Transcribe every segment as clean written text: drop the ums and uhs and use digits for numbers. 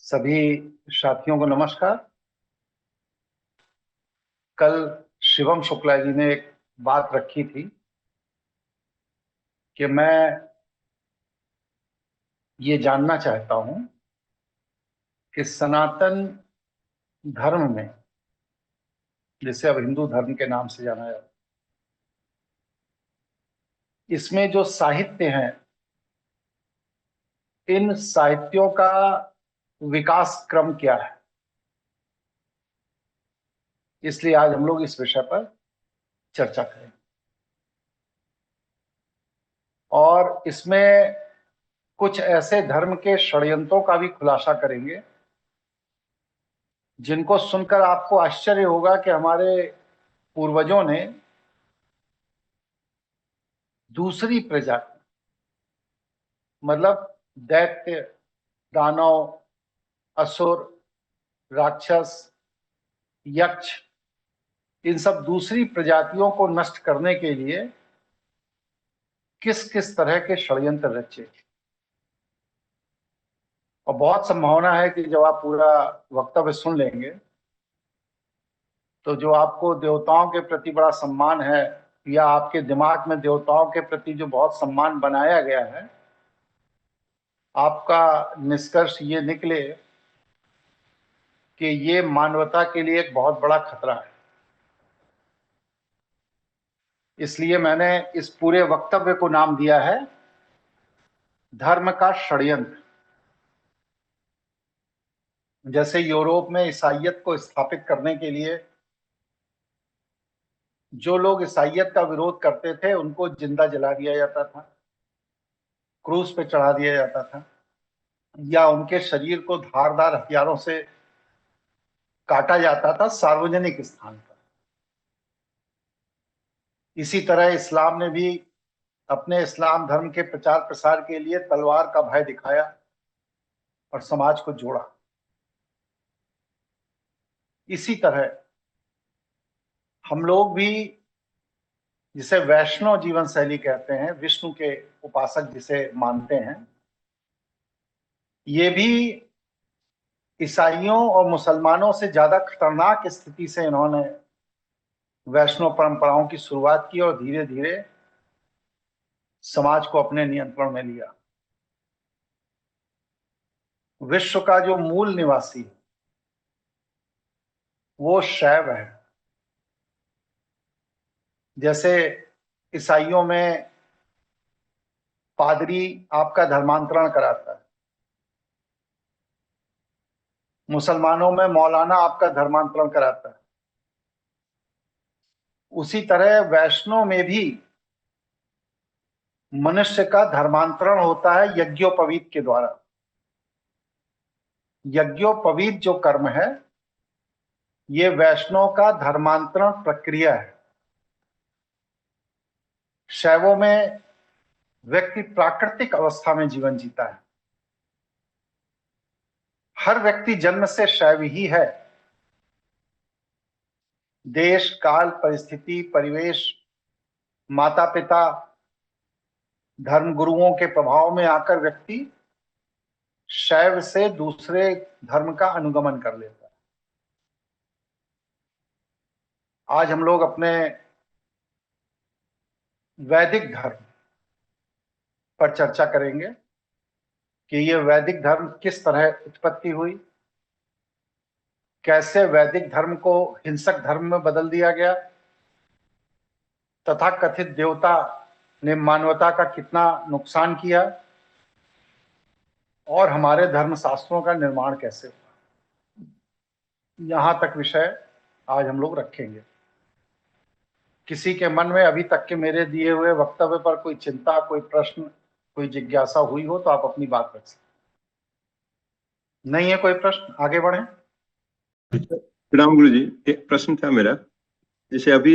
सभी साथियों को नमस्कार। कल शिवम शुक्ला जी ने एक बात रखी थी कि मैं ये जानना चाहता हूं कि सनातन धर्म में, जिसे अब हिंदू धर्म के नाम से जाना जाता है, इसमें जो साहित्य हैं, इन साहित्यों का विकास क्रम क्या है। इसलिए आज हम लोग इस विषय पर चर्चा करेंगे और इसमें कुछ ऐसे धर्म के षड्यंत्रों का भी खुलासा करेंगे जिनको सुनकर आपको आश्चर्य होगा कि हमारे पूर्वजों ने दूसरी प्रजाति, मतलब दैत्य, दानव, असुर, राक्षस, यक्ष, इन सब दूसरी प्रजातियों को नष्ट करने के लिए किस किस तरह के षड्यंत्र रचे। और बहुत संभावना है कि जब आप पूरा वक्तव्य सुन लेंगे तो जो आपको देवताओं के प्रति बड़ा सम्मान है, या आपके दिमाग में देवताओं के प्रति जो बहुत सम्मान बनाया गया है, आपका निष्कर्ष ये निकले कि ये मानवता के लिए एक बहुत बड़ा खतरा है। इसलिए मैंने इस पूरे वक्तव्य को नाम दिया है धर्म का षड्यंत्र। जैसे यूरोप में ईसाइयत को स्थापित करने के लिए जो लोग ईसाइयत का विरोध करते थे उनको जिंदा जला दिया जाता था, क्रूस पे चढ़ा दिया जाता था, या उनके शरीर को धारदार हथियारों से काटा जाता था सार्वजनिक स्थान पर। इसी तरह इस्लाम ने भी अपने इस्लाम धर्म के प्रचार प्रसार के लिए तलवार का भय दिखाया और समाज को जोड़ा। इसी तरह हम लोग भी, जिसे वैष्णव जीवन शैली कहते हैं, विष्णु के उपासक जिसे मानते हैं, ये भी ईसाइयों और मुसलमानों से ज्यादा खतरनाक स्थिति से इन्होंने वैष्णव परंपराओं की शुरुआत की और धीरे धीरे समाज को अपने नियंत्रण में लिया। विश्व का जो मूल निवासी है वो शैव है। जैसे ईसाइयों में पादरी आपका धर्मांतरण कराता है, मुसलमानों में मौलाना आपका धर्मांतरण कराता है, उसी तरह वैष्णव में भी मनुष्य का धर्मांतरण होता है यज्ञोपवीत के द्वारा। यज्ञोपवीत जो कर्म है ये वैष्णव का धर्मांतरण प्रक्रिया है। शैवों में व्यक्ति प्राकृतिक अवस्था में जीवन जीता है। हर व्यक्ति जन्म से शैव ही है। देश, काल, परिस्थिति, परिवेश, माता पिता, धर्म गुरुओं के प्रभाव में आकर व्यक्ति शैव से दूसरे धर्म का अनुगमन कर लेता है। आज हम लोग अपने वैदिक धर्म पर चर्चा करेंगे कि ये वैदिक धर्म किस तरह उत्पत्ति हुई, कैसे वैदिक धर्म को हिंसक धर्म में बदल दिया गया, तथा कथित देवता ने मानवता का कितना नुकसान किया, और हमारे धर्म शास्त्रों का निर्माण कैसे हुआ। यहां तक विषय आज हम लोग रखेंगे। किसी के मन में अभी तक के मेरे दिए हुए वक्तव्य पर कोई चिंता, कोई प्रश्न, कोई जिज्ञासा हुई हो तो आप अपनी बात रख सकते। नहीं है कोई प्रश्न, आगे बढ़ें। प्रणाम गुरु जी। एक प्रश्न था मेरा। जैसे अभी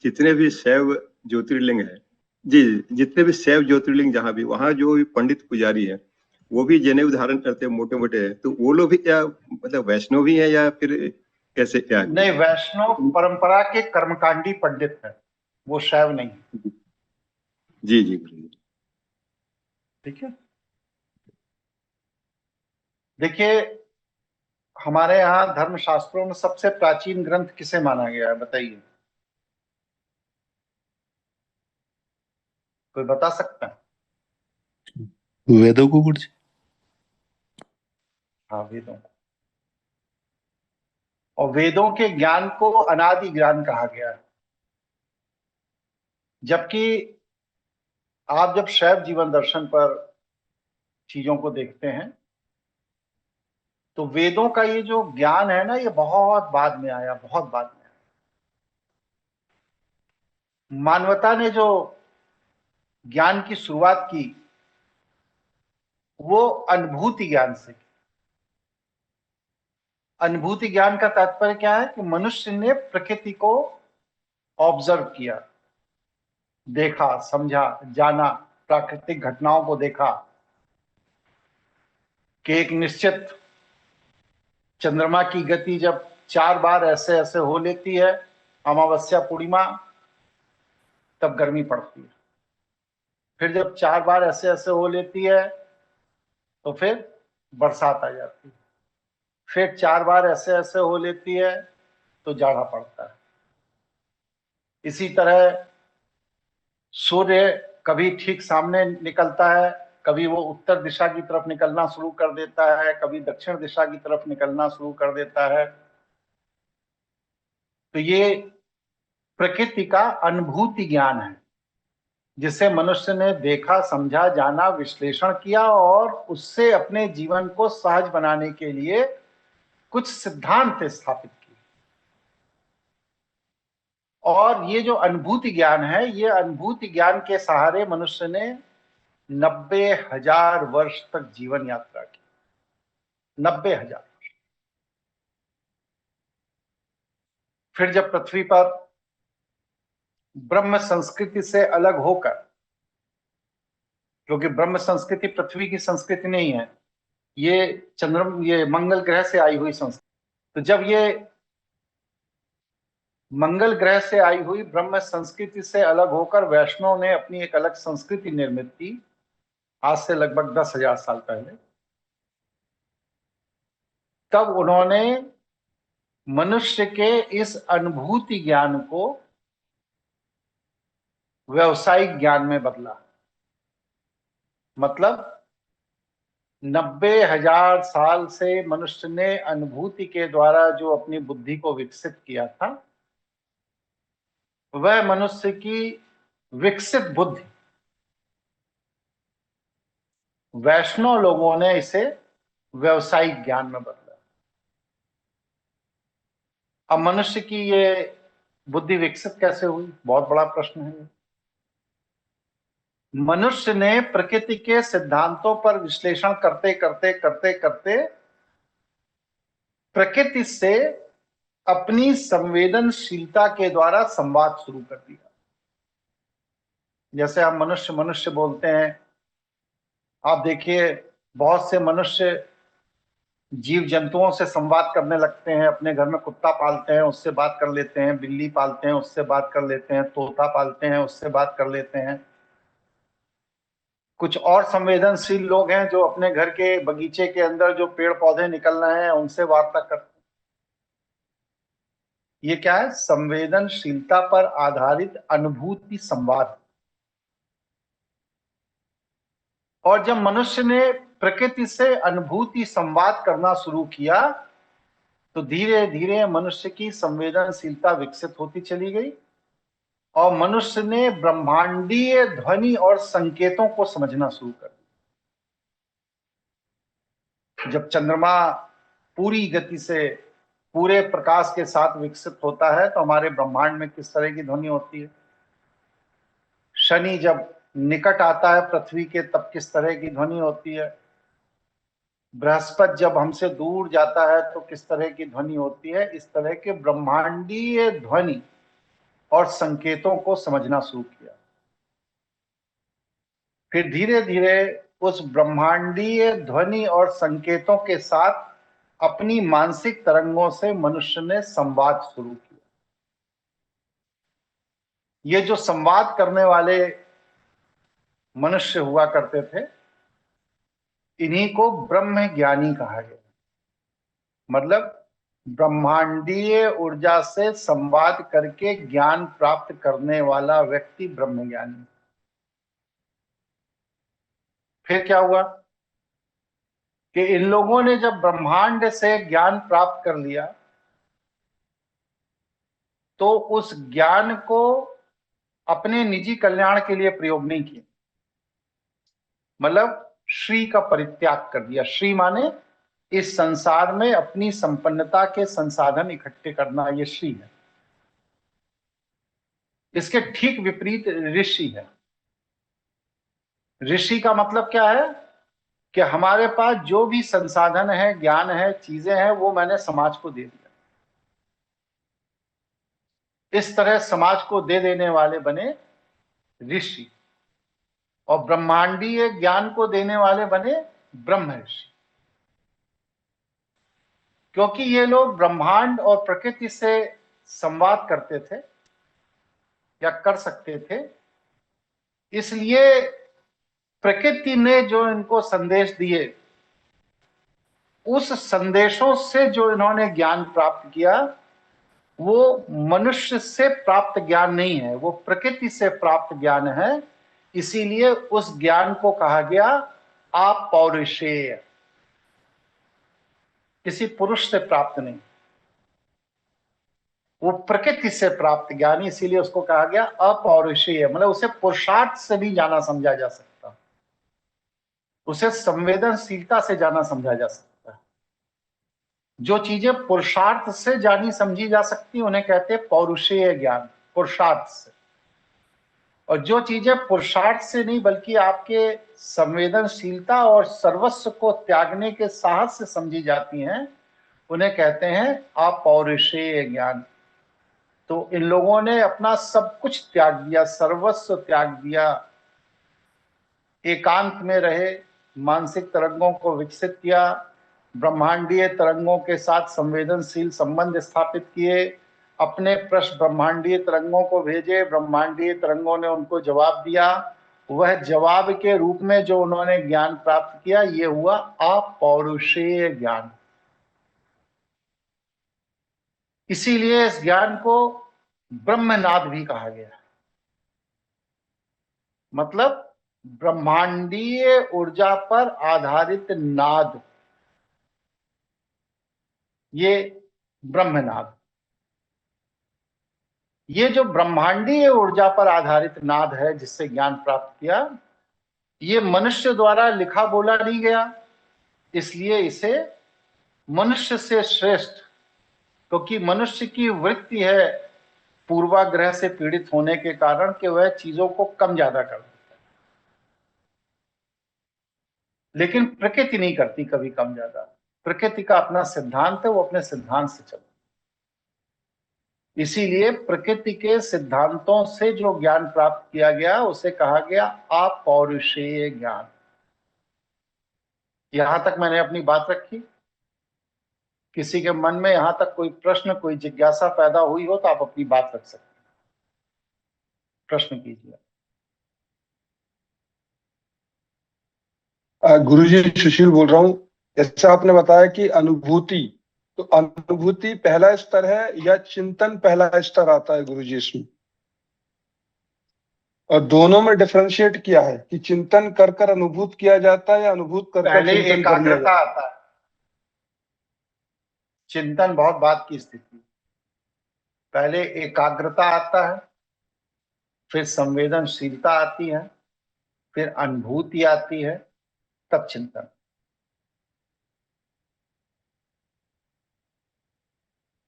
जितने भी शैव ज्योतिर्लिंग है, जी, जितने भी शैव ज्योतिर्लिंग जहाँ भी, वहाँ जो भी पंडित पुजारी है वो भी जनेऊ धारण करते हैं, मोटे मोटे है, तो वो लोग भी क्या मतलब वैष्णव भी है या फिर कैसे क्या? नहीं, वैष्णव परंपरा के कर्मकांडी पंडित है, वो शैव नहीं। जी जी गुरु जी। ठीक है। देखिए, हमारे यहाँ धर्मशास्त्रों में सबसे प्राचीन ग्रंथ किसे माना गया है, बताइए, कोई बता सकता है? वेदों को गुरु जी। हाँ, वेदों को। और वेदों के ज्ञान को अनादि ज्ञान कहा गया है। जबकि आप जब शैव जीवन दर्शन पर चीजों को देखते हैं तो वेदों का ये जो ज्ञान है ना, ये बहुत बाद में आया, बहुत बाद में आया। मानवता ने जो ज्ञान की शुरुआत की वो अनुभूति ज्ञान से की। अनुभूति ज्ञान का तात्पर्य क्या है कि मनुष्य ने प्रकृति को ऑब्जर्व किया, देखा, समझा, जाना, प्राकृतिक घटनाओं को देखा कि एक निश्चित चंद्रमा की गति जब 4 बार ऐसे ऐसे हो लेती है, अमावस्या पूर्णिमा, तब गर्मी पड़ती है। फिर जब 4 बार ऐसे ऐसे हो लेती है तो फिर बरसात आ जाती है। फिर 4 बार ऐसे ऐसे हो लेती है तो जाड़ा पड़ता है। इसी तरह सूर्य कभी ठीक सामने निकलता है, कभी वो उत्तर दिशा की तरफ निकलना शुरू कर देता है, कभी दक्षिण दिशा की तरफ निकलना शुरू कर देता है। तो ये प्रकृति का अनुभूति ज्ञान है जिसे मनुष्य ने देखा, समझा, जाना, विश्लेषण किया और उससे अपने जीवन को सहज बनाने के लिए कुछ सिद्धांत स्थापित किए। और ये जो अनुभूति ज्ञान है, ये अनुभूति ज्ञान के सहारे मनुष्य ने 90,000 वर्ष तक जीवन यात्रा की। 90,000। फिर जब पृथ्वी पर ब्रह्म संस्कृति से अलग होकर, क्योंकि ब्रह्म संस्कृति पृथ्वी की संस्कृति नहीं है, ये मंगल ग्रह से आई हुई संस्कृति। तो जब ये मंगल ग्रह से आई हुई ब्रह्म संस्कृति से अलग होकर वैष्णव ने अपनी एक अलग संस्कृति निर्मित की, आज से लगभग 10,000 साल पहले, तब उन्होंने मनुष्य के इस अनुभूति ज्ञान को व्यवसायिक ज्ञान में बदला। मतलब 90,000 साल से मनुष्य ने अनुभूति के द्वारा जो अपनी बुद्धि को विकसित किया था, वह मनुष्य की विकसित बुद्धि वैष्णव लोगों ने इसे व्यवसायिक ज्ञान में बदला। अब मनुष्य की ये बुद्धि विकसित कैसे हुई, बहुत बड़ा प्रश्न है। मनुष्य ने प्रकृति के सिद्धांतों पर विश्लेषण करते करते करते करते प्रकृति से अपनी संवेदनशीलता के द्वारा संवाद शुरू कर दिया। जैसे हम मनुष्य मनुष्य बोलते हैं, आप देखिए बहुत से मनुष्य जीव जंतुओं से संवाद करने लगते हैं। अपने घर में कुत्ता पालते हैं, उससे बात कर लेते हैं, बिल्ली पालते हैं, उससे बात कर लेते हैं, तोता पालते हैं, उससे बात कर लेते हैं। कुछ और संवेदनशील लोग हैं जो अपने घर के बगीचे के अंदर जो पेड़ पौधे निकल रहे हैं उनसे वार्ता करते हैं। ये क्या है? संवेदनशीलता पर आधारित अनुभूति संवाद। और जब मनुष्य ने प्रकृति से अनुभूति संवाद करना शुरू किया तो धीरे धीरे मनुष्य की संवेदनशीलता विकसित होती चली गई और मनुष्य ने ब्रह्मांडीय ध्वनि और संकेतों को समझना शुरू कर दिया। जब चंद्रमा पूरी गति से पूरे प्रकाश के साथ विकसित होता है तो हमारे ब्रह्मांड में किस तरह की ध्वनि होती है। शनि जब निकट आता है पृथ्वी के तब किस तरह की ध्वनि होती है। बृहस्पति जब हमसे दूर जाता है तो किस तरह की ध्वनि होती है। इस तरह के ब्रह्मांडीय ध्वनि और संकेतों को समझना शुरू किया। फिर धीरे धीरे उस ब्रह्मांडीय ध्वनि और संकेतों के साथ अपनी मानसिक तरंगों से मनुष्य ने संवाद शुरू किया। ये जो संवाद करने वाले मनुष्य हुआ करते थे, इन्हीं को ब्रह्म ज्ञानी कहा गया। मतलब ब्रह्मांडीय ऊर्जा से संवाद करके ज्ञान प्राप्त करने वाला व्यक्ति ब्रह्मज्ञानी। फिर क्या हुआ कि इन लोगों ने जब ब्रह्मांड से ज्ञान प्राप्त कर लिया तो उस ज्ञान को अपने निजी कल्याण के लिए प्रयोग नहीं किया। मतलब श्री का परित्याग कर दिया। श्री माने इस संसार में अपनी संपन्नता के संसाधन इकट्ठे करना, ये श्री है। इसके ठीक विपरीत ऋषि है। ऋषि का मतलब क्या है कि हमारे पास जो भी संसाधन है, ज्ञान है, चीजें हैं, वो मैंने समाज को दे दिया। इस तरह समाज को दे देने वाले बने ऋषि, और ब्रह्मांडीय ज्ञान को देने वाले बने ब्रह्म ऋषि। क्योंकि ये लोग ब्रह्मांड और प्रकृति से संवाद करते थे या कर सकते थे, इसलिए प्रकृति ने जो इनको संदेश दिए, उस संदेशों से जो इन्होंने ज्ञान प्राप्त किया, वो मनुष्य से प्राप्त ज्ञान नहीं है, वो प्रकृति से प्राप्त ज्ञान है। इसीलिए उस ज्ञान को कहा गया अपौरुषेय, किसी पुरुष से प्राप्त नहीं, वो प्रकृति से प्राप्त ज्ञान, इसीलिए उसको कहा गया अपौरुषेय। मतलब उसे पुरुषार्थ से भी जाना समझा जा सकता, उसे संवेदनशीलता से जाना समझा जा सकता है। जो चीजें पुरुषार्थ से जानी समझी जा सकती उन्हें कहते हैं पौरुषेय ज्ञान, पुरुषार्थ से। और जो चीजें पुरुषार्थ से नहीं बल्कि आपके संवेदनशीलता और सर्वस्व को त्यागने के साहस से समझी जाती हैं, उन्हें कहते हैं अपौरुषेय ज्ञान। तो इन लोगों ने अपना सब कुछ त्याग दिया, सर्वस्व त्याग दिया, एकांत में रहे, मानसिक तरंगों को विकसित किया, ब्रह्मांडीय तरंगों के साथ संवेदनशील संबंध स्थापित किए, अपने प्रश्न ब्रह्मांडीय तरंगों को भेजे, ब्रह्मांडीय तरंगों ने उनको जवाब दिया। वह जवाब के रूप में जो उन्होंने ज्ञान प्राप्त किया, ये हुआ अपौरुषेय ज्ञान। इसीलिए इस ज्ञान को ब्रह्मनाद भी कहा गया। मतलब ब्रह्मांडीय ऊर्जा पर आधारित नाद, ये ब्रह्मनाद। ये जो ब्रह्मांडीय ऊर्जा पर आधारित नाद है जिससे ज्ञान प्राप्त किया, ये मनुष्य द्वारा लिखा बोला नहीं गया, इसलिए इसे मनुष्य से श्रेष्ठ, क्योंकि मनुष्य की वृत्ति है पूर्वाग्रह से पीड़ित होने के कारण कि वह चीजों को कम ज्यादा कर देता है, लेकिन प्रकृति नहीं करती कभी कम ज्यादा। प्रकृति का अपना सिद्धांत है, वो अपने सिद्धांत से चलती। इसीलिए प्रकृति के सिद्धांतों से जो ज्ञान प्राप्त किया गया उसे कहा गया अपौरुषेय ज्ञान। यहां तक मैंने अपनी बात रखी। किसी के मन में यहां तक कोई प्रश्न, कोई जिज्ञासा पैदा हुई हो तो आप अपनी बात रख सकते हैं, प्रश्न कीजिए। गुरुजी, सुशील बोल रहा हूँ। जैसा आपने बताया कि अनुभूति, तो अनुभूति पहला स्तर है या चिंतन पहला स्तर आता है गुरुजी इसमें? और दोनों में डिफरेंशिएट किया है कि चिंतन कर कर अनुभूत किया जाता है या अनुभूत कर कर पहले चिंतन कर लिया एकाग्रता जाता है? आता है, चिंतन बहुत बाद की स्थिति। पहले एकाग्रता आता है, फिर संवेदनशीलता आती है, फिर अनुभूति आती है, तब चिंतन।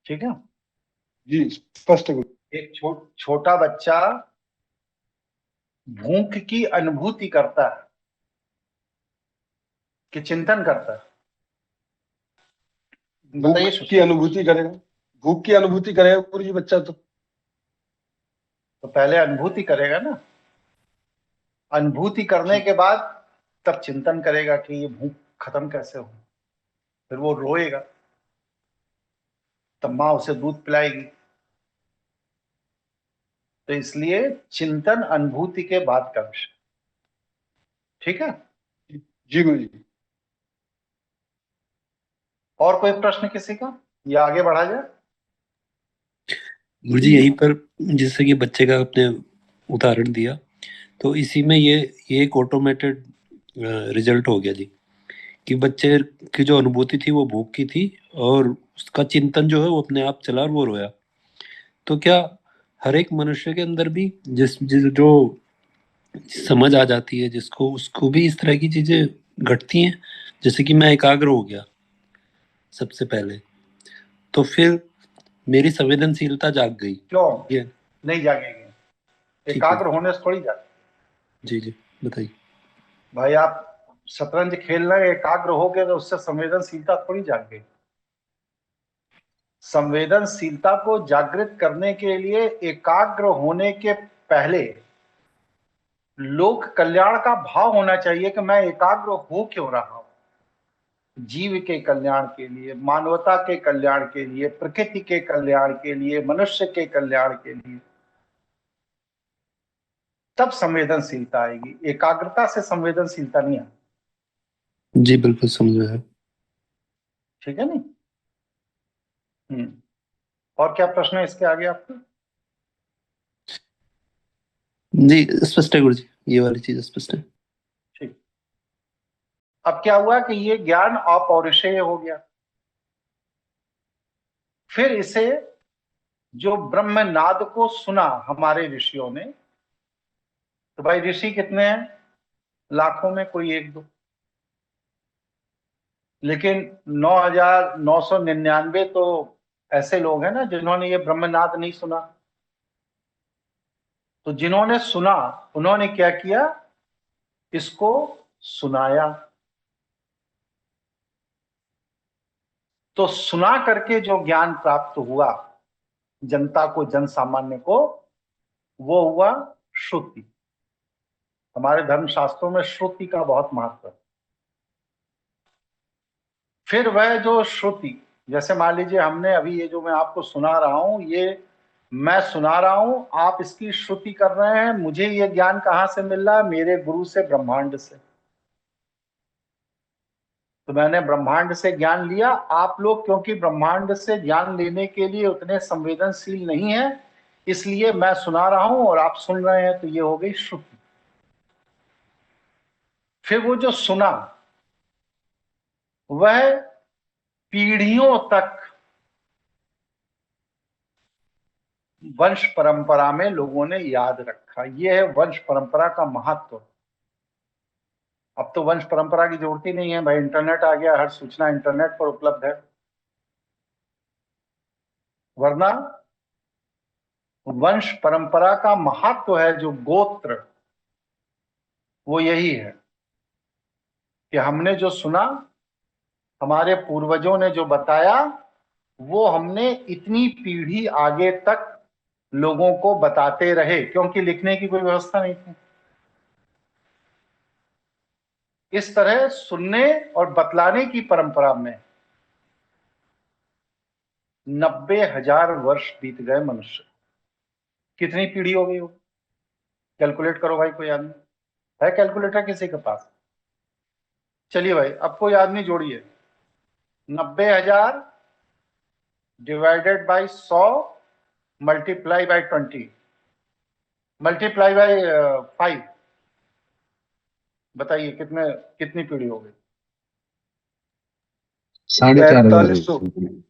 ठीक है। जी, स्पष्ट है गुरु। एक छोटा बच्चा भूख की अनुभूति करता है कि चिंतन करता है? बताइए भूख की सुशील। अनुभूति करेगा, भूख की अनुभूति करेगा गुरुजी बच्चा तो पहले अनुभूति करेगा ना, अनुभूति करने के बाद तब चिंतन करेगा कि ये भूख खत्म कैसे हो। फिर वो रोएगा, तब माँ उसे दूध पिलाएगी। तो इसलिए चिंतन अनुभूति के बाद का विषय। ठीक है। जी गुरुजी। और कोई प्रश्न किसी का, या आगे बढ़ा जाए? गुरुजी यहीं पर जैसे कि बच्चे का आपने उदाहरण दिया, तो इसी में ये एक ऑटोमेटेड रिजल्ट हो गया जी, कि बच्चे की जो अनुभूति थी वो भूख की थी, और उसका चिंतन जो है वो अपने आप चला और वो रोया। तो क्या हर एक मनुष्य के अंदर भी जिस जो समझ आ जाती है जिसको, उसको भी इस तरह की चीजें घटती हैं? जैसे कि मैं एकाग्र हो गया सबसे पहले, तो फिर मेरी संवेदनशीलता जाग गई। क्यों ये नहीं जागेंगे? ठीक है। एकाग्र होने से थोड़ी जागे। जी जी, बताइए। भाई आप शतरंज खेल रहे एकाग्र हो गए तो उससे संवेदनशीलता थोड़ी जाग गई। संवेदनशीलता को जागृत करने के लिए एकाग्र होने के पहले लोक कल्याण का भाव होना चाहिए कि मैं एकाग्र हो क्यों रहा हूं। जीव के कल्याण के लिए, मानवता के कल्याण के लिए, प्रकृति के कल्याण के लिए, मनुष्य के कल्याण के लिए, तब संवेदनशीलता आएगी। एकाग्रता से संवेदनशीलता नहीं आएगी। जी बिल्कुल समझ में है। ठीक है नहीं? और क्या प्रश्न है इसके आगे आपका? जी स्पष्ट है गुरुजी, ये वाली चीज स्पष्ट है। ठीक। अब क्या हुआ कि ये ज्ञान अपौरुषेय हो गया। फिर इसे जो ब्रह्मनाद को सुना हमारे ऋषियों ने, तो भाई ऋषि कितने हैं? लाखों में कोई एक दो, लेकिन 9,999 तो ऐसे लोग हैं ना जिन्होंने ये ब्रह्मनाद नहीं सुना। तो जिन्होंने सुना उन्होंने क्या किया? इसको सुनाया। तो सुना करके जो ज्ञान प्राप्त हुआ जनता को, जन सामान्य को, वो हुआ श्रुति। हमारे धर्म शास्त्रों में श्रुति का बहुत महत्व है। फिर वह जो श्रुति, जैसे मान लीजिए हमने अभी ये जो मैं आपको सुना रहा हूं, ये मैं सुना रहा हूं, आप इसकी श्रुति कर रहे हैं। मुझे ये ज्ञान कहां से मिल रहा है? मेरे गुरु से, ब्रह्मांड से। तो मैंने ब्रह्मांड से ज्ञान लिया। आप लोग क्योंकि ब्रह्मांड से ज्ञान लेने के लिए उतने संवेदनशील नहीं है, इसलिए मैं सुना रहा हूं और आप सुन रहे हैं, तो ये हो गई श्रुति। फिर वो जो सुना वह पीढ़ियों तक वंश परंपरा में लोगों ने याद रखा। यह है वंश परंपरा का महत्व। अब तो वंश परंपरा की जरूरत ही नहीं है भाई, इंटरनेट आ गया, हर सूचना इंटरनेट पर उपलब्ध है। वरना वंश परंपरा का महत्व है, जो गोत्र, वो यही है कि हमने जो सुना, हमारे पूर्वजों ने जो बताया, वो हमने इतनी पीढ़ी आगे तक लोगों को बताते रहे, क्योंकि लिखने की कोई व्यवस्था नहीं थी। इस तरह सुनने और बतलाने की परंपरा में 90,000 वर्ष बीत गए मनुष्य। कितनी पीढ़ी हो गई हो? कैलकुलेट करो भाई, कोई आदमी है कैलकुलेटर किसी के पास? चलिए भाई, अब कोई आदमी जोड़िए। 90,000 divided by 100 multiply by 20 multiply by 5, बताइए कितने, कितनी पीढ़ी हो गई? 4,500। 4500।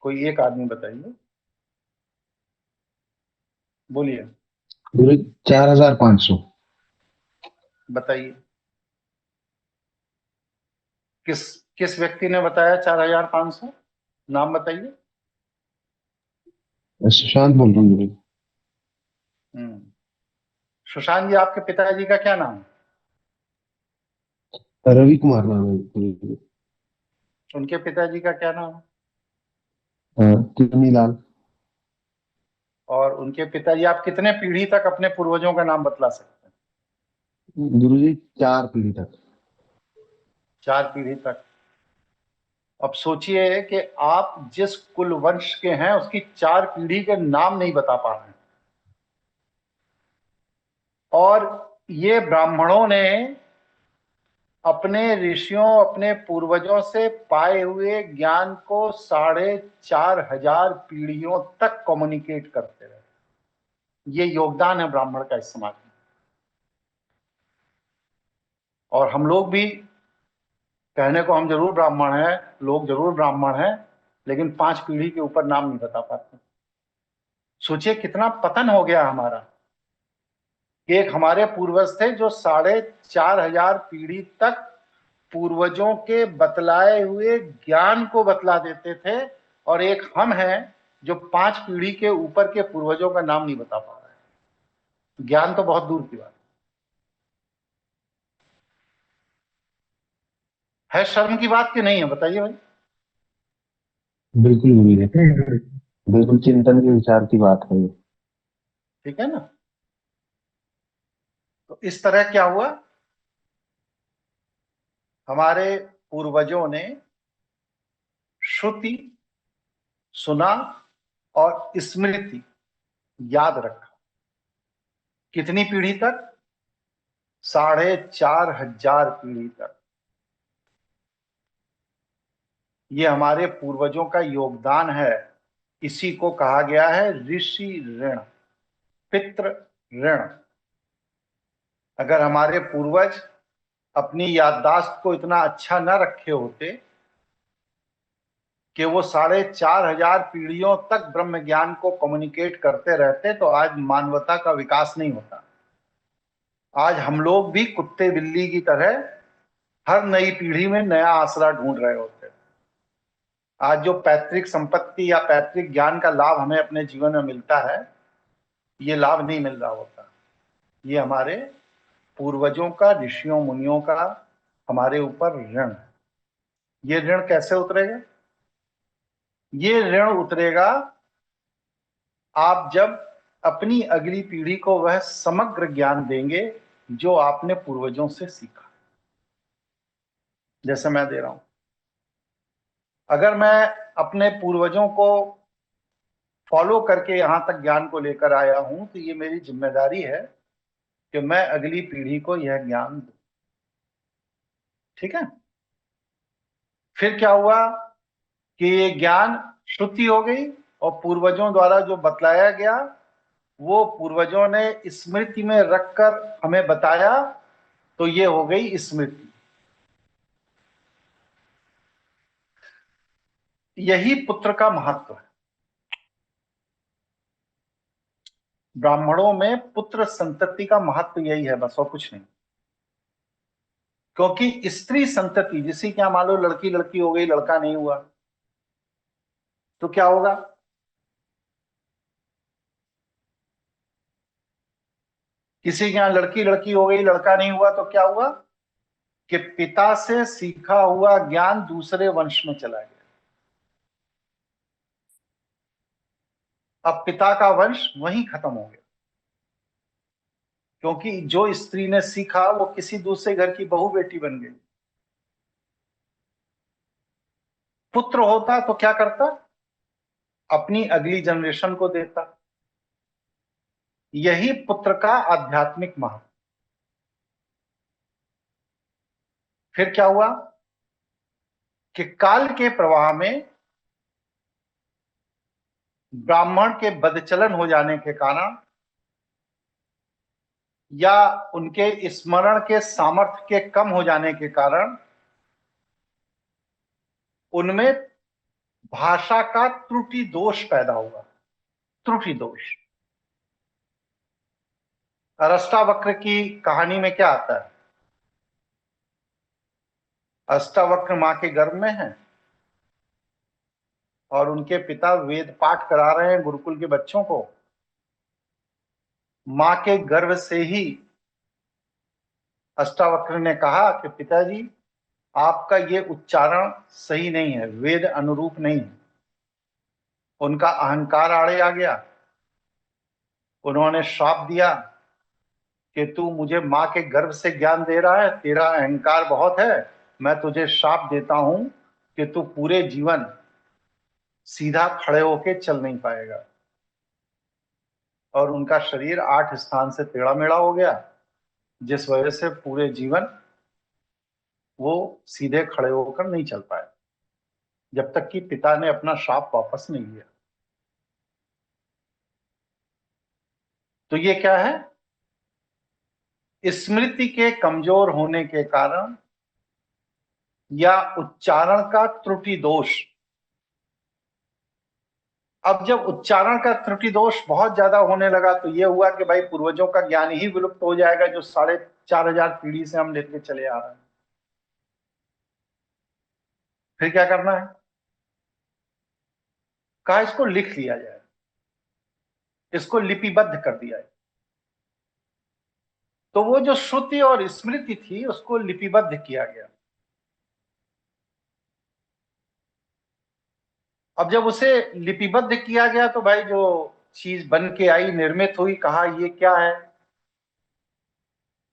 कोई एक आदमी बताइए, बोलिए, गुरु 4,500। बताइए किस किस व्यक्ति ने बताया 4,500? नाम बताइए। सुशांत बोल रहा हूँ गुरु। सुशांत जी, आपके पिताजी का क्या नाम है? रवि कुमार नाम है गुरु। उनके पिताजी का क्या नाम है? किरनीलाल। और उनके पिताजी, आप कितने पीढ़ी तक अपने पूर्वजों का नाम बतला सकते हैं? गुरु जी 4 पीढ़ी तक। 4 पीढ़ी तक। अब सोचिए कि आप जिस कुल वंश के हैं उसकी 4 पीढ़ी के नाम नहीं बता पा रहे हैं। और ये ब्राह्मणों ने अपने ऋषियों, अपने पूर्वजों से पाए हुए ज्ञान को 4,500 पीढ़ियों तक कम्युनिकेट करते रहे। ये योगदान है ब्राह्मण का इस समाज में। और हम लोग भी कहने को हम जरूर ब्राह्मण हैं, लोग जरूर ब्राह्मण हैं, लेकिन 5 पीढ़ी के ऊपर नाम नहीं बता पाते। सोचिए कितना पतन हो गया हमारा। एक हमारे पूर्वज थे जो 4,500 पीढ़ी तक पूर्वजों के बतलाए हुए ज्ञान को बतला देते थे, और एक हम हैं जो 5 पीढ़ी के ऊपर के पूर्वजों का नाम नहीं बता पा रहे हैं। ज्ञान तो बहुत दूर की बात है। शर्म की बात कि नहीं है, बताइए भाई। बिल्कुल गुरु जी, बिल्कुल चिंतन के विचार की बात है ये। ठीक है ना। तो इस तरह क्या हुआ, हमारे पूर्वजों ने श्रुति, सुना और स्मृति याद रखा। कितनी पीढ़ी तक? 4,500 पीढ़ी तक। ये हमारे पूर्वजों का योगदान है। इसी को कहा गया है ऋषि ऋण, पितृ ऋण। अगर हमारे पूर्वज अपनी याददाश्त को इतना अच्छा न रखे होते कि वो 4,500 पीढ़ियों तक ब्रह्म ज्ञान को कम्युनिकेट करते रहते, तो आज मानवता का विकास नहीं होता। आज हम लोग भी कुत्ते बिल्ली की तरह हर नई पीढ़ी में नया आसरा ढूंढ रहे होते। आज जो पैतृक संपत्ति या पैतृक ज्ञान का लाभ हमें अपने जीवन में मिलता है, ये लाभ नहीं मिल रहा होता। ये हमारे पूर्वजों का, ऋषियों मुनियों का हमारे ऊपर ऋण है। ये ऋण कैसे उतरेगा? ये ऋण उतरेगा आप जब अपनी अगली पीढ़ी को वह समग्र ज्ञान देंगे जो आपने पूर्वजों से सीखा, जैसे मैं दे रहा हूं। अगर मैं अपने पूर्वजों को फॉलो करके यहां तक ज्ञान को लेकर आया हूं, तो ये मेरी जिम्मेदारी है कि मैं अगली पीढ़ी को यह ज्ञान दूं। ठीक है। फिर क्या हुआ कि ये ज्ञान श्रुति हो गई, और पूर्वजों द्वारा जो बतलाया गया वो पूर्वजों ने स्मृति में रखकर हमें बताया, तो ये हो गई स्मृति। यही पुत्र का महत्व है। ब्राह्मणों में पुत्र संतति का महत्व यही है, बस और कुछ नहीं। क्योंकि स्त्री संतति, जिसकी क्या मान लो लड़की लड़की हो गई, लड़का नहीं हुआ, तो क्या होगा? किसी के यहां लड़की लड़की हो गई, लड़का नहीं हुआ, तो क्या हुआ कि पिता से सीखा हुआ ज्ञान दूसरे वंश में चला गया। अब पिता का वंश वहीं खत्म हो गया, क्योंकि जो स्त्री ने सीखा वो किसी दूसरे घर की बहू बेटी बन गई। पुत्र होता तो क्या करता? अपनी अगली जनरेशन को देता। यही पुत्र का आध्यात्मिक महत्व। फिर क्या हुआ कि काल के प्रवाह में ब्राह्मण के बदचलन हो जाने के कारण या उनके स्मरण के सामर्थ्य के कम हो जाने के कारण उनमें भाषा का त्रुटि दोष पैदा हुआ। त्रुटि दोष। अष्टावक्र की कहानी में क्या आता है? अष्टावक्र मां के गर्भ में है और उनके पिता वेद पाठ करा रहे हैं गुरुकुल के बच्चों को। मां के गर्भ से ही अष्टावक्र ने कहा कि पिताजी, आपका ये उच्चारण सही नहीं है, वेद अनुरूप नहीं है। उनका अहंकार आड़े आ गया। उन्होंने श्राप दिया कि तू मुझे मां के गर्भ से ज्ञान दे रहा है, तेरा अहंकार बहुत है, मैं तुझे श्राप देता हूं कि तू पूरे जीवन सीधा खड़े होके चल नहीं पाएगा। और उनका शरीर 8 स्थान से टेढ़ा मेढ़ा हो गया, जिस वजह से पूरे जीवन वो सीधे खड़े होकर नहीं चल पाए जब तक कि पिता ने अपना श्राप वापस नहीं लिया। तो ये क्या है? स्मृति के कमजोर होने के कारण या उच्चारण का त्रुटि दोष। अब जब उच्चारण का त्रुटि दोष बहुत ज्यादा होने लगा तो ये हुआ कि भाई पूर्वजों का ज्ञान ही विलुप्त हो जाएगा जो 4,500 पीढ़ी से हम लेके चले आ रहे हैं। फिर क्या करना है? कहा इसको लिख लिया जाए, इसको लिपिबद्ध कर दिया जाए। तो वो जो श्रुति और स्मृति थी उसको लिपिबद्ध किया गया। अब जब उसे लिपिबद्ध किया गया तो भाई जो चीज बन के आई, निर्मित हुई, कहा ये क्या है?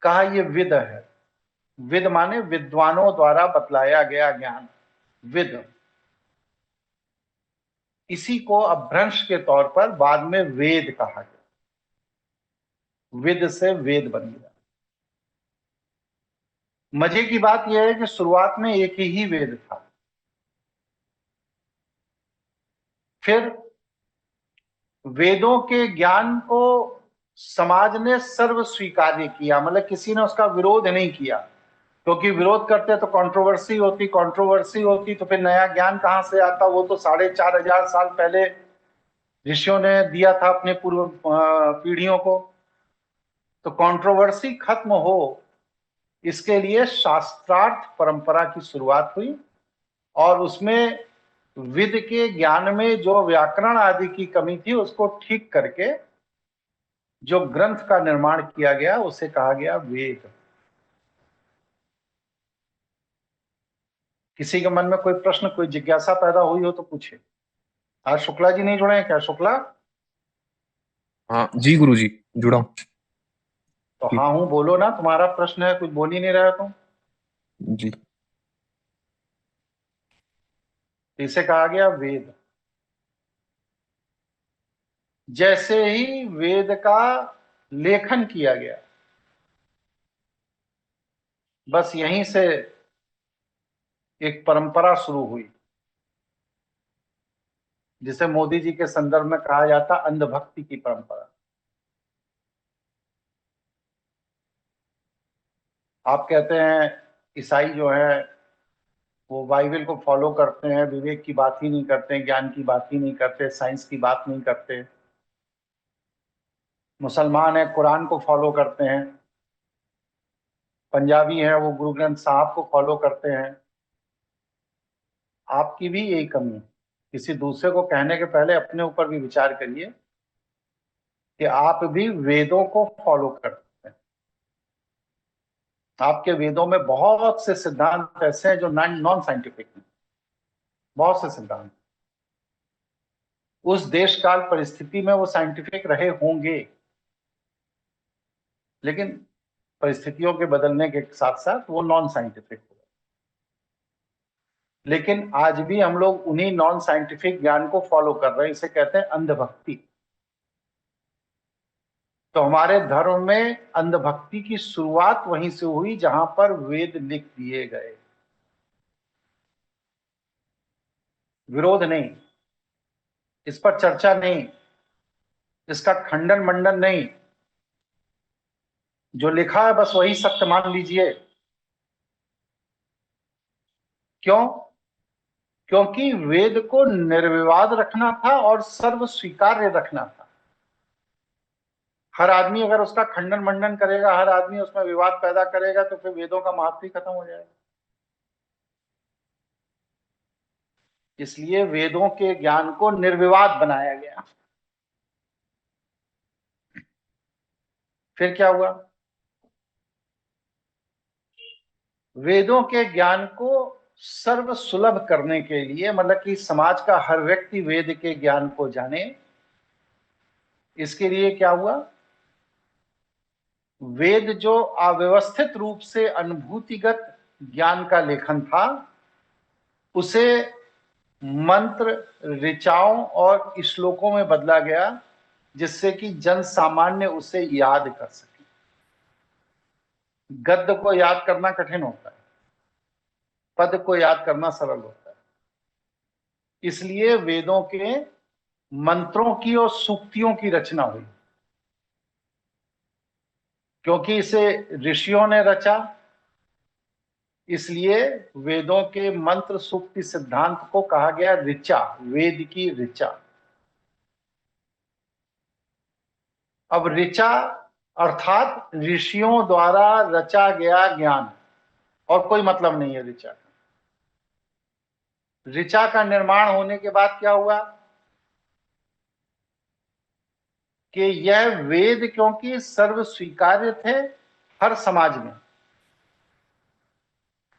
कहा ये विद है। विद माने विद्वानों द्वारा बतलाया गया ज्ञान, विद। इसी को अपभ्रंश के तौर पर बाद में वेद कहा गया। विद से वेद बन गया। मजे की बात यह है कि शुरुआत में एक ही वेद था, फिर वेदों के ज्ञान को समाज ने सर्व स्वीकार्य किया, मतलब किसी ने उसका विरोध नहीं किया, क्योंकि विरोध करते तो कंट्रोवर्सी होती तो फिर नया ज्ञान कहां से आता? वो तो 4,500 साल पहले ऋषियों ने दिया था अपने पूर्व पीढ़ियों को। तो कंट्रोवर्सी खत्म हो इसके लिए शास्त्रार्थ परंपरा की शुरुआत हुई और उसमें विद के ज्ञान में जो व्याकरण आदि की कमी थी उसको ठीक करके जो ग्रंथ का निर्माण किया गया उसे कहा गया वेद। किसी के मन में कोई प्रश्न, कोई जिज्ञासा पैदा हुई हो तो पूछे। आज शुक्ला जी नहीं जुड़े हैं क्या? शुक्ला? हाँ जी गुरु जी, जुड़ा हूँ। तो हाँ हूं बोलो ना, तुम्हारा प्रश्न है, कुछ बोल ही नहीं रहे तुम। जी इसे कहा गया वेद। जैसे ही वेद का लेखन किया गया, बस यहीं से एक परंपरा शुरू हुई जिसे मोदी जी के संदर्भ में कहा जाता अंधभक्ति की परंपरा। आप कहते हैं ईसाई जो है वो बाइबल को फॉलो करते हैं, विवेक की बात ही नहीं करते, ज्ञान की बात ही नहीं करते, साइंस की बात नहीं करते। मुसलमान है कुरान को फॉलो करते हैं, पंजाबी है वो गुरु ग्रंथ साहब को फॉलो करते हैं। आपकी भी यही कमी है। किसी दूसरे को कहने के पहले अपने ऊपर भी विचार करिए कि आप भी वेदों को फॉलो करते हैं। आपके वेदों में बहुत से सिद्धांत ऐसे हैं जो नॉन साइंटिफिक हैं, बहुत से सिद्धांत उस देश काल परिस्थिति में वो साइंटिफिक रहे होंगे, लेकिन परिस्थितियों के बदलने के साथ साथ वो नॉन साइंटिफिक हो। लेकिन आज भी हम लोग उन्हीं नॉन साइंटिफिक ज्ञान को फॉलो कर रहे हैं, इसे कहते हैं अंधभक्ति। तो हमारे धर्म में अंधभक्ति की शुरुआत वहीं से हुई जहां पर वेद लिख दिए गए। विरोध नहीं, इस पर चर्चा नहीं, इसका खंडन मंडन नहीं, जो लिखा है बस वही सत्य मान लीजिए। क्यों? क्योंकि वेद को निर्विवाद रखना था और सर्व स्वीकार्य रखना था। हर आदमी अगर उसका खंडन मंडन करेगा, हर आदमी उसमें विवाद पैदा करेगा तो फिर वेदों का महत्व ही खत्म हो जाएगा। इसलिए वेदों के ज्ञान को निर्विवाद बनाया गया। फिर क्या हुआ? वेदों के ज्ञान को सर्व सुलभ करने के लिए, मतलब कि समाज का हर व्यक्ति वेद के ज्ञान को जाने, इसके लिए क्या हुआ? वेद जो अव्यवस्थित रूप से अनुभूतिगत ज्ञान का लेखन था उसे मंत्र, ऋचाओं और श्लोकों में बदला गया जिससे कि जन सामान्य उसे याद कर सके। गद्य को याद करना कठिन होता है, पद को याद करना सरल होता है। इसलिए वेदों के मंत्रों की और सूक्तियों की रचना हुई, क्योंकि इसे ऋषियों ने रचा, इसलिए वेदों के मंत्र सूक्ति सिद्धांत को कहा गया ऋचा, वेद की ऋचा। अब ऋचा अर्थात ऋषियों द्वारा रचा गया ज्ञान, और कोई मतलब नहीं है ऋचा का। ऋचा का निर्माण होने के बाद क्या हुआ कि यह वेद, क्योंकि सर्व स्वीकार्य थे हर समाज में,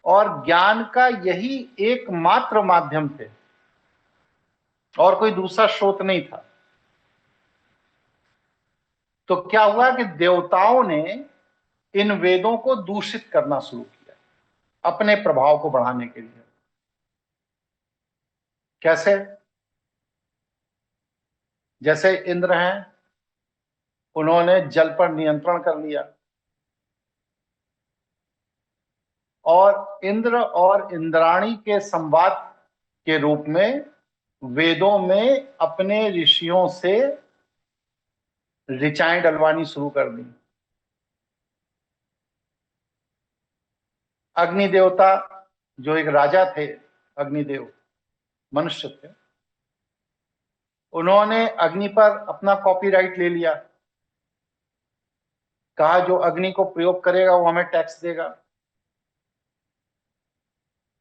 और ज्ञान का यही एकमात्र माध्यम थे, और कोई दूसरा स्रोत नहीं था, तो क्या हुआ कि देवताओं ने इन वेदों को दूषित करना शुरू किया अपने प्रभाव को बढ़ाने के लिए। कैसे? जैसे इंद्र हैं, उन्होंने जल पर नियंत्रण कर लिया, और इंद्र और इंद्राणी के संवाद के रूप में वेदों में अपने ऋषियों से ऋचाएं डलवानी शुरू कर दी। अग्नि देवता, जो एक राजा थे, अग्निदेव मनुष्य थे, उन्होंने अग्नि पर अपना कॉपीराइट ले लिया, कहा जो अग्नि को प्रयोग करेगा वो हमें टैक्स देगा,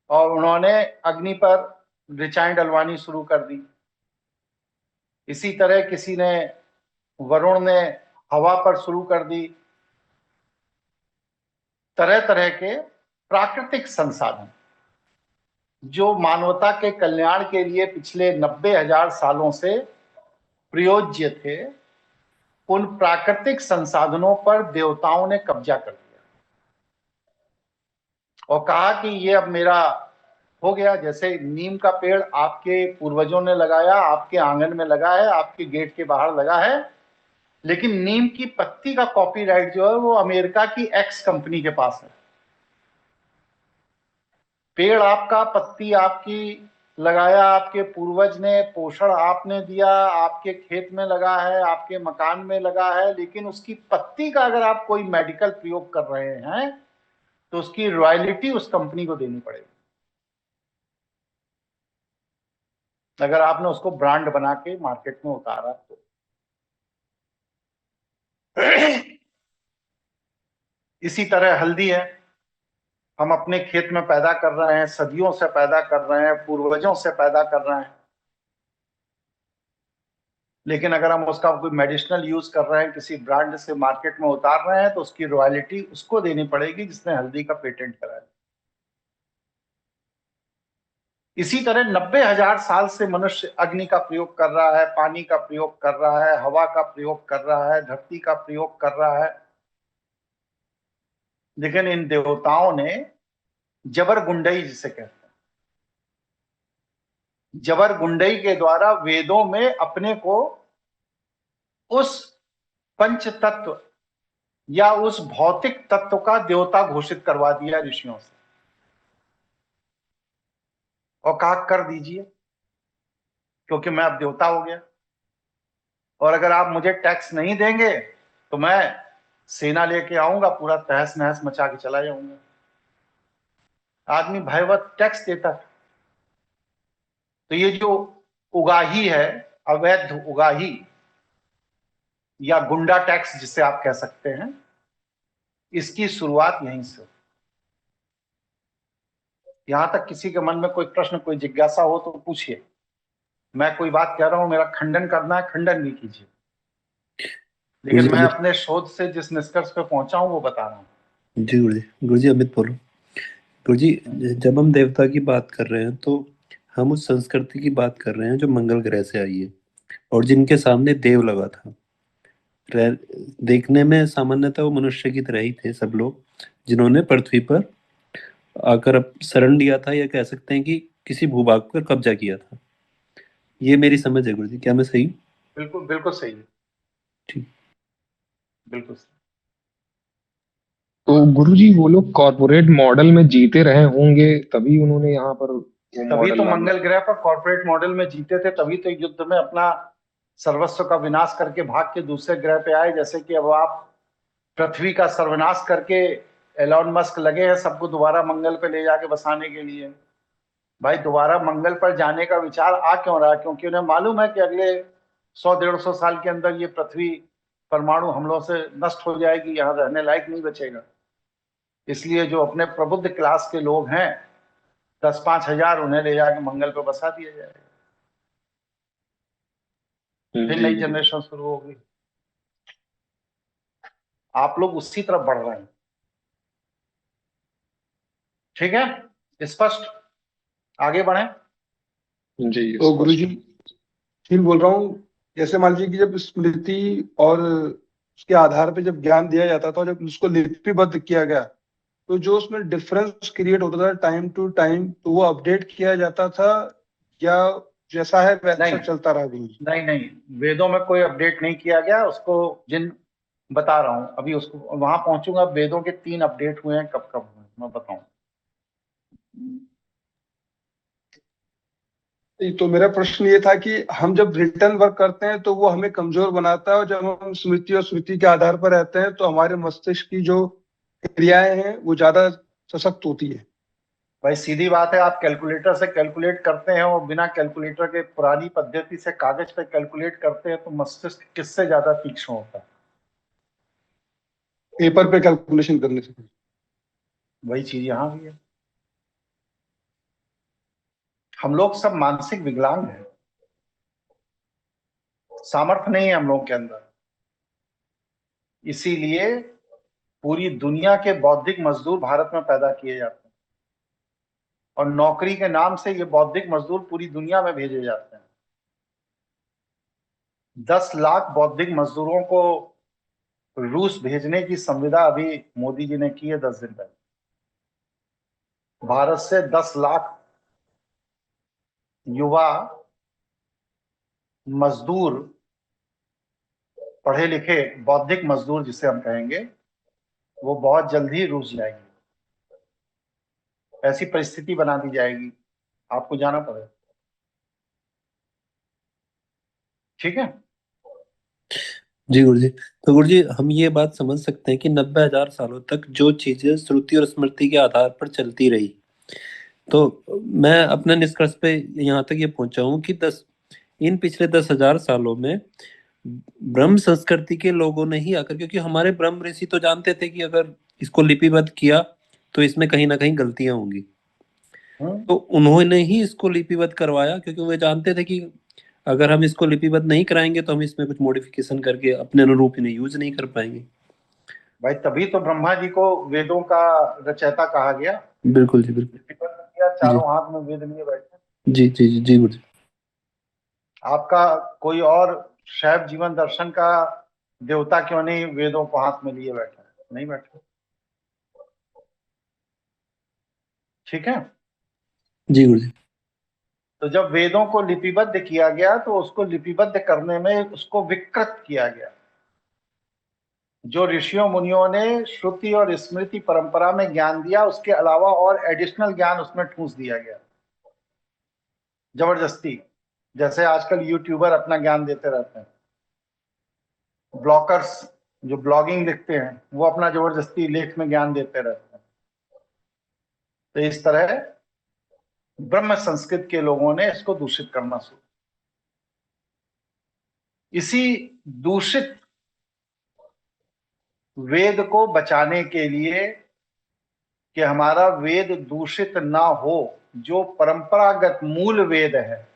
और उन्होंने अग्नि पर ऋचाएं डलवानी शुरू कर दी। इसी तरह किसी ने, वरुण ने हवा पर शुरू कर दी। तरह तरह के प्राकृतिक संसाधन जो मानवता के कल्याण के लिए पिछले 90,000 सालों से प्रयोज्य थे, उन प्राकृतिक संसाधनों पर देवताओं ने कब्जा कर लिया और कहा कि ये अब मेरा हो गया। जैसे नीम का पेड़ आपके पूर्वजों ने लगाया, आपके आंगन में लगा है, आपके गेट के बाहर लगा है, लेकिन नीम की पत्ती का कॉपीराइट जो है वो अमेरिका की एक्स कंपनी के पास है। पेड़ आपका, पत्ती आपकी, लगाया आपके पूर्वज ने, पोषण आपने दिया, आपके खेत में लगा है, आपके मकान में लगा है, लेकिन उसकी पत्ती का अगर आप कोई मेडिकल प्रयोग कर रहे हैं तो उसकी रॉयल्टी उस कंपनी को देनी पड़ेगी, अगर आपने उसको ब्रांड बना के मार्केट में उतारा तो। इसी तरह हल्दी है, हम अपने खेत में पैदा कर रहे हैं, सदियों से पैदा कर रहे हैं, पूर्वजों से पैदा कर रहे हैं, लेकिन अगर हम उसका कोई मेडिसिनल यूज कर रहे हैं, किसी ब्रांड से मार्केट में उतार रहे हैं, तो उसकी रॉयल्टी उसको देनी पड़ेगी जिसने हल्दी का पेटेंट कराया। इसी तरह 90,000 साल से मनुष्य अग्नि का प्रयोग कर रहा है, पानी का प्रयोग कर रहा है, हवा का प्रयोग कर रहा है, धरती का प्रयोग कर रहा है, लेकिन इन देवताओं ने जबरगुंडई जिसे कहते हैं, जबरगुंडई के द्वारा वेदों में अपने को उस पंच तत्व या उस भौतिक तत्व का देवता घोषित करवा दिया ऋषियों से, और कहा कर दीजिए क्योंकि मैं अब देवता हो गया, और अगर आप मुझे टैक्स नहीं देंगे तो मैं सेना लेके आऊंगा, पूरा तहस नहस मचा के चला जाऊंगा। आदमी भयवत टैक्स देता था। तो ये जो उगाही है, अवैध उगाही या गुंडा टैक्स जिसे आप कह सकते हैं, इसकी शुरुआत यहीं से हुई। यहां तक किसी के मन में कोई प्रश्न, कोई जिज्ञासा हो तो पूछिए। मैं कोई बात कह रहा हूं, मेरा खंडन करना है, खंडन भी कीजिए, लेकिन मैं अपने शोध से जिस निष्कर्ष पे पहुंचा हूं वो बता रहा हूं। जी गुरु जी अमित बोलो। गुरु जी, जब हम देवता की बात कर रहे हैं तो हम उस संस्कृति की बात कर रहे हैं जो मंगल ग्रह से आई है और जिनके सामने देव लगा था। देखने में सामान्यतः वो मनुष्य की तरह ही थे सब लोग, जिन्होंने पृथ्वी पर आकर अब शरण लिया था, या कह सकते हैं कि किसी भूभाग पर कब्जा किया था। ये मेरी समझ है गुरु जी, क्या मैं सही? बिल्कुल बिल्कुल सही है, ठीक। बिल्कुल सही। तो गुरुजी वो लोग कॉर्पोरेट मॉडल में जीते रहे होंगे, तभी उन्होंने यहाँ पर वो तभी मॉडल तो लाया। मंगल ग्रह पर कॉर्पोरेट मॉडल में जीते थे, तभी तो युद्ध में अपना सर्वस्व का विनाश करके भाग के दूसरे ग्रह पे आए। जैसे कि अब आप पृथ्वी का सर्वनाश करके एलॉन मस्क लगे हैं सबको दोबारा मंगल पे ले जाके बसाने के लिए। भाई दोबारा मंगल पर जाने का विचार आ क्यों रहा? क्योंकि उन्हें मालूम है कि अगले 100-150 साल के अंदर ये पृथ्वी परमाणु हमलों से नष्ट हो जाएगी, यहाँ रहने लायक नहीं बचेगा। इसलिए जो अपने प्रबुद्ध क्लास के लोग हैं 10-5 हजार उन्हें ले जाके मंगल पर बसा दिया जाएगा, फिर नई जी जनरेशन शुरू होगी। आप लोग उसी तरफ बढ़ रहे हैं, ठीक है? स्पष्ट? आगे बढ़े। जी। तो गुरुजी फिर बोल रहा हूँ, जैसे मान लीजिए कि जब स्मृति और उसके आधार पे जब ज्ञान दिया जाता था, जब उसको लिपिबद्ध किया गया, तो जो उसमें डिफरेंस क्रिएट होता था टाइम टू टाइम, तो वो अपडेट किया जाता था या जैसा है वैसा नहीं चलता रहा गुरुजी? नहीं नहीं, वेदों में कोई अपडेट नहीं किया गया। उसको जिन बता रहा हूं, अभी उसको वहां पहुंचूंगा। वेदों के 3 अपडेट हुए हैं, कब कब हुए हैं मैं बताऊं। तो मेरा प्रश्न ये था कि हम जब रिटर्न वर्क करते हैं तो वो हमें कमजोर बनाता है, और जब हम स्मृति और स्मृति के आधार पर रहते हैं तो हमारे मस्तिष्क की जो क्रियाएं हैं वो ज्यादा सशक्त होती है। भाई सीधी बात है, आप कैलकुलेटर से कैलकुलेट करते हैं और बिना कैलकुलेटर के पुरानी पद्धति से कागज पे कैलकुलेट करते हैं, तो मस्तिष्क किससे ज्यादा तीक्ष्ण होता है? पेपर पे कैलकुलेशन करने से। वही चीज यहां भी है। हम लोग सब मानसिक विकलांग हैं, सामर्थ्य नहीं है हम लोग के अंदर। इसीलिए पूरी दुनिया के बौद्धिक मजदूर भारत में पैदा किए जाते हैं, और नौकरी के नाम से ये बौद्धिक मजदूर पूरी दुनिया में भेजे जाते हैं। 10 लाख बौद्धिक मजदूरों को रूस भेजने की संविदा अभी मोदी जी ने की है 10 दिन पहले। भारत से 10 लाख युवा मजदूर, पढ़े लिखे बौद्धिक मजदूर जिसे हम कहेंगे, वो बहुत जल्द ही रूस जाएंगे। ऐसी परिस्थिति बना दी जाएगी, आपको जाना पड़ेगा, ठीक है? जी गुरुजी। तो गुरुजी हम ये बात समझ सकते हैं कि 90,000 सालों तक जो चीजें श्रुति और स्मृति के आधार पर चलती रही, तो मैं अपने निष्कर्ष पे यहाँ तक ये पहुंचा हूँ कि इन पिछले 10,000 सालों में ब्रह्म संस्कृति के लोगों ने ही आकर, क्योंकि हमारे ब्रह्म ऋषि तो जानते थे कि अगर इसको लिपिबद्ध किया तो इसमें कहीं ना कहीं गलतियां होंगी, तो उन्होंने ही इसको लिपिबद्ध करवाया, क्योंकि वे जानते थे कि अगर हम इसको लिपिबद्ध नहीं कराएंगे तो हम इसमें कुछ मॉडिफिकेशन करके अपने अनुरूप इन्हें यूज नहीं कर पाएंगे। भाई तभी तो ब्रह्मा जी को वेदों का रचयिता कहा गया। बिल्कुल जी, बिल्कुल। लिपिबद्ध किया, चारों हाथ में वेद लिए बैठे। जी जी जी जी गुरुजी। आपका कोई और शैव जीवन दर्शन का देवता क्यों नहीं वेदों को हाथ में लिए बैठा है? नहीं बैठा, ठीक है? जी गुरुजी। तो जब वेदों को लिपिबद्ध किया गया तो उसको लिपिबद्ध करने में उसको विकृत किया गया। जो ऋषियों मुनियों ने श्रुति और स्मृति परंपरा में ज्ञान दिया, उसके अलावा और एडिशनल ज्ञान उसमें ठूंस दिया गया जबरदस्ती। जैसे आजकल यूट्यूबर अपना ज्ञान देते रहते हैं, ब्लॉगर्स जो ब्लॉगिंग लिखते हैं वो अपना जबरदस्ती लेख में ज्ञान देते रहते हैं। तो इस तरह ब्रह्म संस्कृत के लोगों ने इसको दूषित करना शुरू। इसी दूषित वेद को बचाने के लिए कि हमारा वेद दूषित ना हो, जो परंपरागत मूल वेद है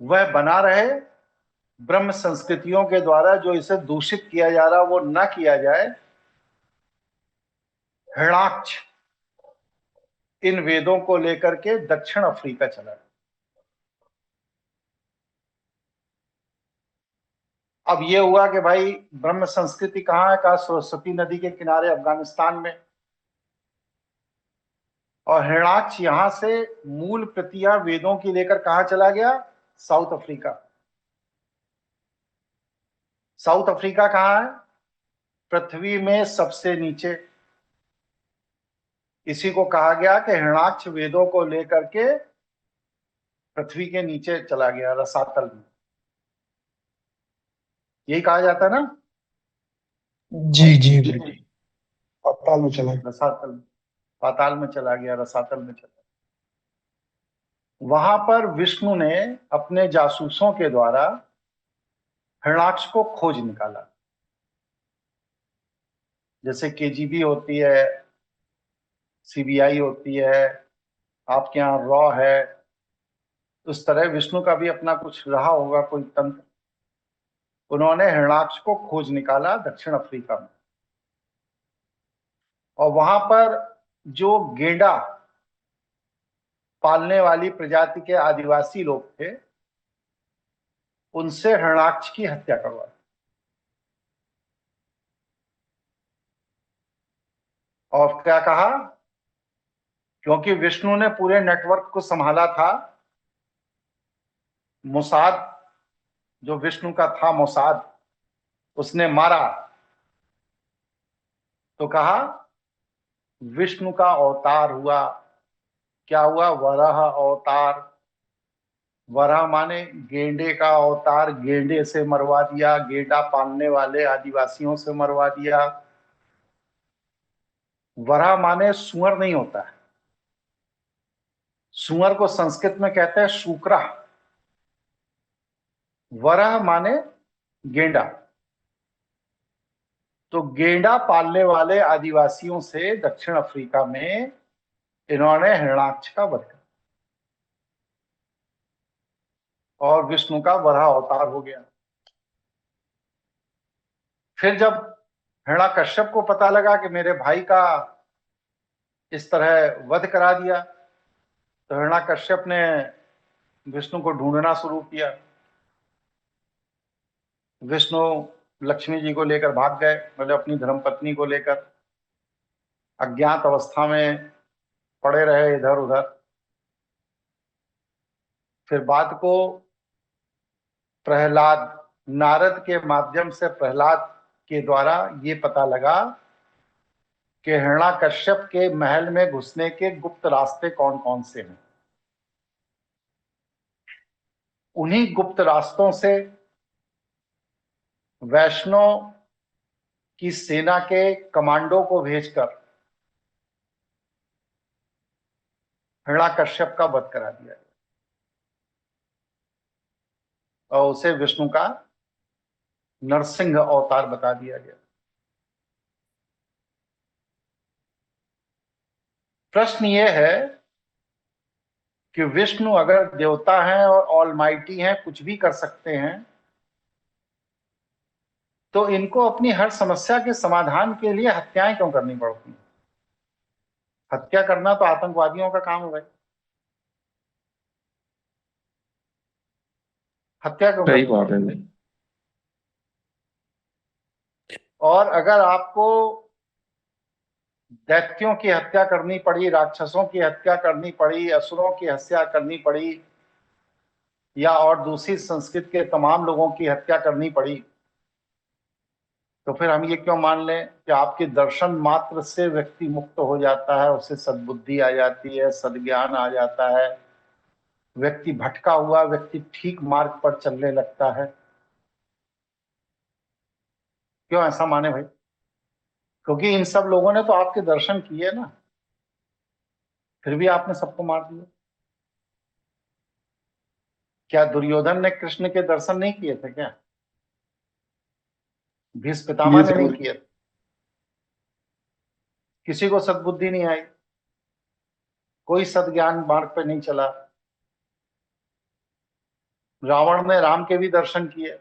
वह बना रहे, ब्रह्म संस्कृतियों के द्वारा जो इसे दूषित किया जा रहा वो ना किया जाए, हिरणाक्ष इन वेदों को लेकर के दक्षिण अफ्रीका चला। अब ये हुआ कि भाई ब्रह्म संस्कृति कहाँ है? कहा सरस्वती नदी के किनारे अफगानिस्तान में। और हिरणाक्ष यहां से मूल प्रतियां वेदों की लेकर कहां चला गया? South Africa. साउथ अफ्रीका कहाँ है? पृथ्वी में सबसे नीचे। इसी को कहा गया कि हिरणाक्ष वेदों को लेकर के पृथ्वी के नीचे चला गया, रसातल में। यही कहा जाता है ना, जी जी जी पाताल में चला गया। रसातल, पाताल में चला गया, रसातल में चला गया। वहां पर विष्णु ने अपने जासूसों के द्वारा हिरणाक्ष को खोज निकाला। जैसे केजीबी होती है, सीबीआई होती है, आपके यहाँ रॉ है, उस तरह विष्णु का भी अपना कुछ रहा होगा कोई तंत्र। उन्होंने हिरणाक्ष को खोज निकाला दक्षिण अफ्रीका में, और वहां पर जो गेंडा पालने वाली प्रजाति के आदिवासी लोग थे, उनसे हिरणाक्ष की हत्या करवाई। और क्या कहा, क्योंकि विष्णु ने पूरे नेटवर्क को संभाला था, मोसाद जो विष्णु का था, मोसाद, उसने मारा, तो कहा विष्णु का अवतार हुआ। क्या हुआ, वराह अवतार। वराह माने गेंडे का अवतार, गेंडे से मरवा दिया, गेंडा पालने वाले आदिवासियों से मरवा दिया। वराह माने सुअर नहीं होता है, सुअर को संस्कृत में कहते हैं शूकरा। वराह माने गेंडा। तो गेंडा पालने वाले आदिवासियों से दक्षिण अफ्रीका में इन्होंने हिरणाक्ष का वध किया, और विष्णु का वराह अवतार हो गया। फिर जब हिरण्यकश्यप को पता लगा कि मेरे भाई का इस तरह वध करा दिया, तो हिरण्यकश्यप ने विष्णु को ढूंढना शुरू किया। विष्णु लक्ष्मी जी को लेकर भाग गए, मतलब अपनी धर्मपत्नी को लेकर अज्ञात अवस्था में पड़े रहे इधर उधर। फिर बात को प्रहलाद, नारद के माध्यम से प्रहलाद के द्वारा ये पता लगा कि हिरण्यकश्यप के महल में घुसने के गुप्त रास्ते कौन कौन से हैं। उन्हीं गुप्त रास्तों से वैष्णव की सेना के कमांडो को भेजकर हिरण्यकश्यप का वध करा दिया गया, और उसे विष्णु का नरसिंह अवतार बता दिया गया। प्रश्न यह है कि विष्णु अगर देवता हैं और ऑलमाइटी हैं, कुछ भी कर सकते हैं, तो इनको अपनी हर समस्या के समाधान के लिए हत्याएं क्यों करनी पड़ती हैं? हत्या करना तो आतंकवादियों का काम है भाई, हत्या क्यों सही करनी बात है पड़ती है? और अगर आपको दैत्यों की हत्या करनी पड़ी, राक्षसों की हत्या करनी पड़ी, असुरों की हत्या करनी पड़ी, या और दूसरी संस्कृत के तमाम लोगों की हत्या करनी पड़ी, तो फिर हम ये क्यों मान लें कि आपके दर्शन मात्र से व्यक्ति मुक्त हो जाता है, उसे सद्बुद्धि आ जाती है, सद्ज्ञान आ जाता है, व्यक्ति भटका हुआ व्यक्ति ठीक मार्ग पर चलने लगता है? क्यों ऐसा माने भाई? क्योंकि इन सब लोगों ने तो आपके दर्शन किए ना, फिर भी आपने सबको मार दिया। क्या दुर्योधन ने कृष्ण के दर्शन नहीं किए थे क्या? भीष्म पितामह ने नहीं किए थे? किसी को सद्बुद्धि नहीं आई, कोई सद्ज्ञान मार्ग पे नहीं चला। रावण ने राम के भी दर्शन किए,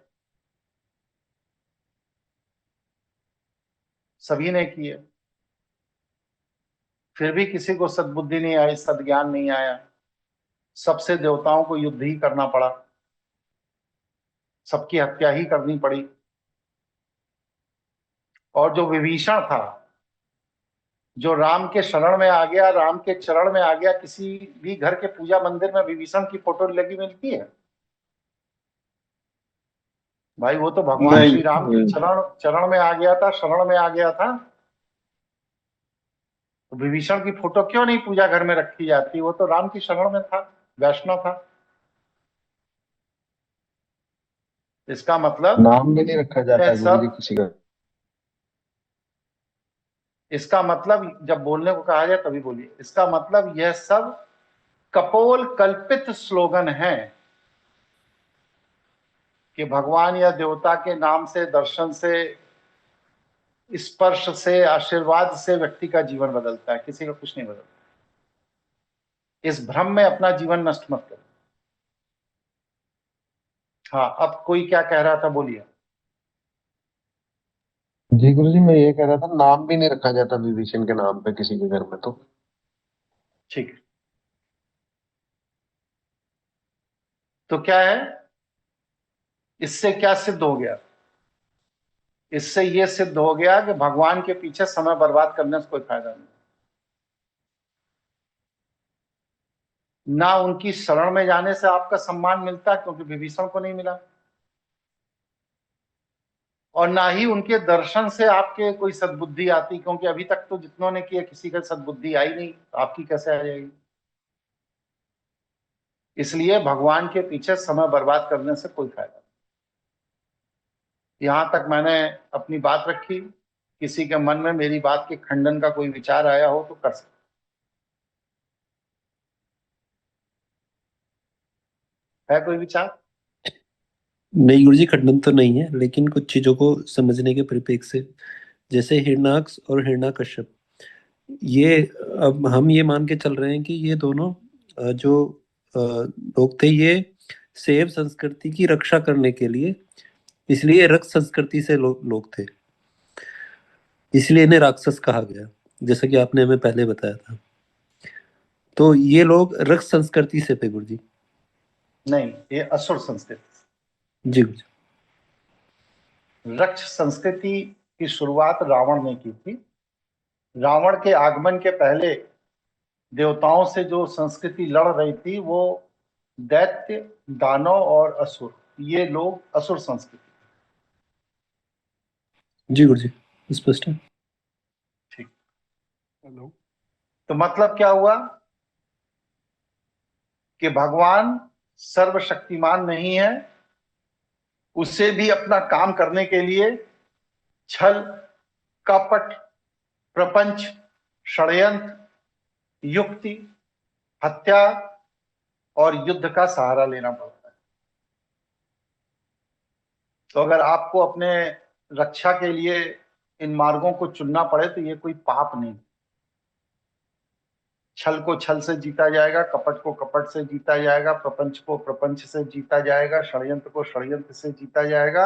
सभी ने किए, फिर भी किसी को सद्बुद्धि नहीं आई, सद्ज्ञान नहीं आया। सबसे देवताओं को युद्ध ही करना पड़ा, सबकी हत्या ही करनी पड़ी। और जो विभीषण था, जो राम के शरण में आ गया, राम के चरण में आ गया, किसी भी घर के पूजा मंदिर में विभीषण की फोटो लगी मिलती है? भाई वो तो भगवान नहीं, श्री राम के चरण में आ गया था, शरण में आ गया था। तो विभीषण की फोटो क्यों नहीं पूजा घर में रखी जाती? वो तो राम की शरण में था, वैष्णव था। इसका मतलब नाम भी नहीं रखा जाता यह गुरु जी सब, किसी का। इसका मतलब जब बोलने को कहा जाए तभी बोलिए। इसका मतलब यह सब कपोल कल्पित स्लोगन है कि भगवान या देवता के नाम से, दर्शन से, स्पर्श से, आशीर्वाद से व्यक्ति का जीवन बदलता है, किसी का कुछ नहीं बदलता। इस भ्रम में अपना जीवन नष्ट मत करो। हाँ, अब कोई क्या कह रहा था, बोलिए। जी गुरु जी, मैं ये कह रहा था नाम भी नहीं रखा जाता विभीषण के नाम पे किसी के घर में तो। ठीक है, तो क्या है, इससे क्या सिद्ध हो गया? इससे यह सिद्ध हो गया कि भगवान के पीछे समय बर्बाद करने से कोई फायदा नहीं। ना उनकी शरण में जाने से आपका सम्मान मिलता, क्योंकि विभीषण को नहीं मिला, और ना ही उनके दर्शन से आपके कोई सद्बुद्धि आती, क्योंकि अभी तक तो जितनों ने किया किसी का सद्बुद्धि आई नहीं, तो आपकी कैसे आ जाएगी? इसलिए भगवान के पीछे समय बर्बाद करने से कोई फायदा नहीं। यहां तक मैंने अपनी बात रखी। किसी के मन में मेरी बात के खंडन का कोई विचार आया हो तो कर सकते। है कोई विचार? नहीं गुरुजी, खंडन तो नहीं है, लेकिन कुछ चीजों को समझने के परिप्रेक्ष्य से, जैसे हिरणाक्ष और हिरण्यकश्यप, ये अब हम ये मान के चल रहे हैं कि ये दोनों जो लोग थे, ये शैव संस्कृति की रक्षा करने के लिए, इसलिए रक्त संस्कृति से लोग थे, इसलिए इन्हें राक्षस कहा गया, जैसा कि आपने हमें पहले बताया था। तो ये लोग रक्त संस्कृति से थे गुरुजी। नहीं, ये असुर संस्कृति। जी गुरुजी। रक्ष संस्कृति की शुरुआत रावण ने की थी। रावण के आगमन के पहले देवताओं से जो संस्कृति लड़ रही थी वो दैत्य, दानव और असुर, ये लोग असुर संस्कृति। जी गुरुजी, स्पष्ट है। ठीक। हेलो। तो मतलब क्या हुआ कि भगवान सर्वशक्तिमान नहीं है, उसे भी अपना काम करने के लिए छल, कपट, प्रपंच, षड्यंत्र, युक्ति, हत्या और युद्ध का सहारा लेना पड़ता है। तो अगर आपको अपने रक्षा के लिए इन मार्गों को चुनना पड़े तो ये कोई पाप नहीं। छल को छल से जीता जाएगा, कपट को कपट से जीता जाएगा, प्रपंच को प्रपंच से जीता जाएगा, षड्यंत्र को षड्यंत्र से जीता जाएगा।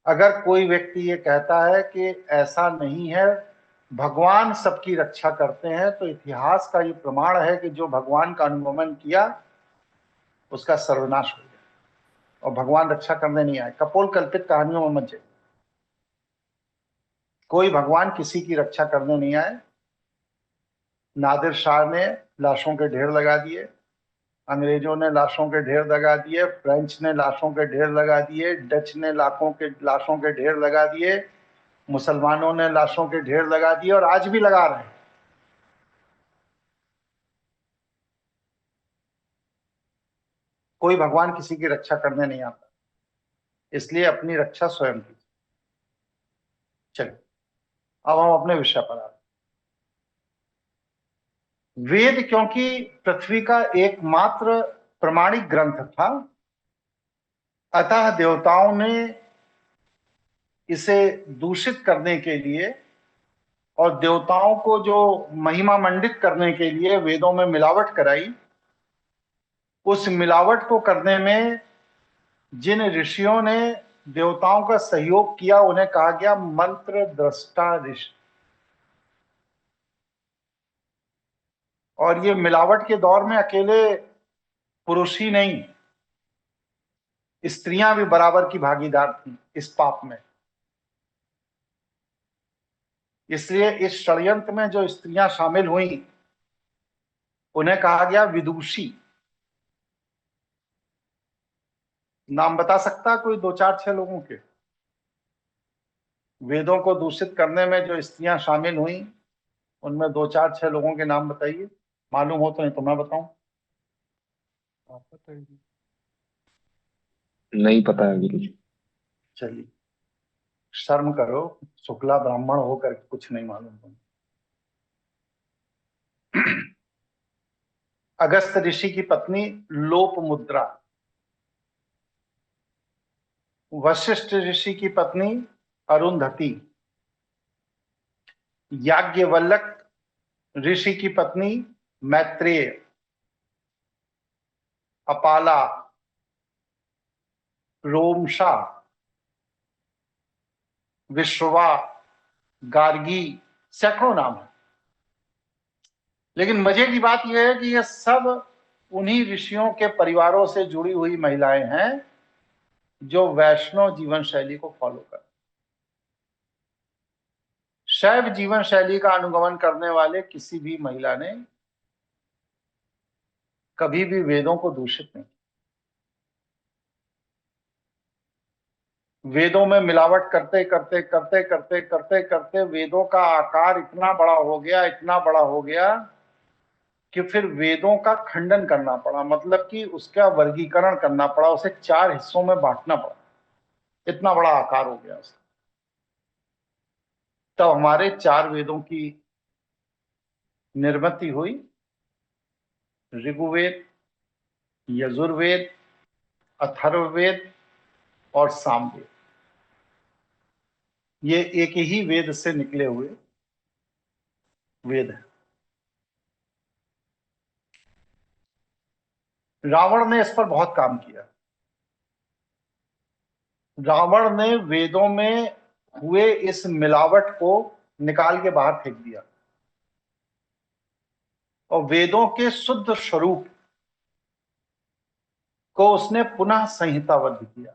अगर कोई व्यक्ति ये कहता है कि ऐसा नहीं है, भगवान सबकी रक्षा करते हैं, तो इतिहास का ये प्रमाण है कि जो भगवान का अनुगमन किया उसका सर्वनाश हो गया और भगवान रक्षा करने नहीं आए। कपोल कल्पित कहानियों में मत जाइए। कोई भगवान किसी की रक्षा करने नहीं आए। नादिर शाह ने लाशों के ढेर लगा दिए, अंग्रेजों ने लाशों के ढेर लगा दिए, फ्रेंच ने लाशों के ढेर लगा दिए, डच ने लाशों के ढेर लगा दिए, मुसलमानों ने लाशों के ढेर लगा दिए और आज भी लगा रहे हैं। कोई भगवान किसी की रक्षा करने नहीं आता, इसलिए अपनी रक्षा स्वयं कीजिए। चलिए अब हम अपने विषय पर आते हैं। वेद क्योंकि पृथ्वी का एकमात्र प्रमाणिक ग्रंथ था, अतः देवताओं ने इसे दूषित करने के लिए और देवताओं को जो महिमा मंडित करने के लिए वेदों में मिलावट कराई। उस मिलावट को करने में जिन ऋषियों ने देवताओं का सहयोग किया उन्हें कहा गया मंत्र दृष्टा ऋषि। और ये मिलावट के दौर में अकेले पुरुष ही नहीं, स्त्रियां भी बराबर की भागीदार थी इस पाप में। इसलिए इस षड्यंत्र में जो स्त्रियां शामिल हुई उन्हें कहा गया विदुषी। नाम बता सकता है कोई 2 4 6 लोगों के? वेदों को दूषित करने में जो स्त्रियां शामिल हुई उनमें 2 4 6 लोगों के नाम बताइए, मालूम हो तो, नहीं तो मैं बताऊं। आप बताइए। नहीं पता है गुरुजी। चलिए, शर्म करो, शुक्ला ब्राह्मण होकर कुछ नहीं मालूम तुम। अगस्त ऋषि की पत्नी लोपमुद्रा, वशिष्ठ ऋषि की पत्नी अरुंधति, याज्ञवल्क ऋषि की पत्नी मैत्रेय, अपाला, रोमशा, विश्रवा, गार्गी, सैकड़ों नाम है। लेकिन मजे की बात यह है कि ये सब उन्हीं ऋषियों के परिवारों से जुड़ी हुई महिलाएं हैं जो वैष्णव जीवन शैली को फॉलो कर, शैव जीवन शैली का अनुगमन करने वाले किसी भी महिला ने कभी भी वेदों को दूषित नहीं। वेदों में मिलावट करते करते करते करते करते करते वेदों का आकार इतना बड़ा हो गया, इतना बड़ा हो गया कि फिर वेदों का खंडन करना पड़ा, मतलब कि उसका वर्गीकरण करना पड़ा, उसे 4 हिस्सों में बांटना पड़ा, इतना बड़ा आकार हो गया उसका। तब हमारे 4 वेदों की निर्मिति हुई, ऋग्वेद, यजुर्वेद, अथर्ववेद और सामवेद। ये एक ही वेद से निकले हुए वेद हैं। रावण ने इस पर बहुत काम किया। रावण ने वेदों में हुए इस मिलावट को निकाल के बाहर फेंक दिया और वेदों के शुद्ध स्वरूप को उसने पुनः संहिताबद्ध किया।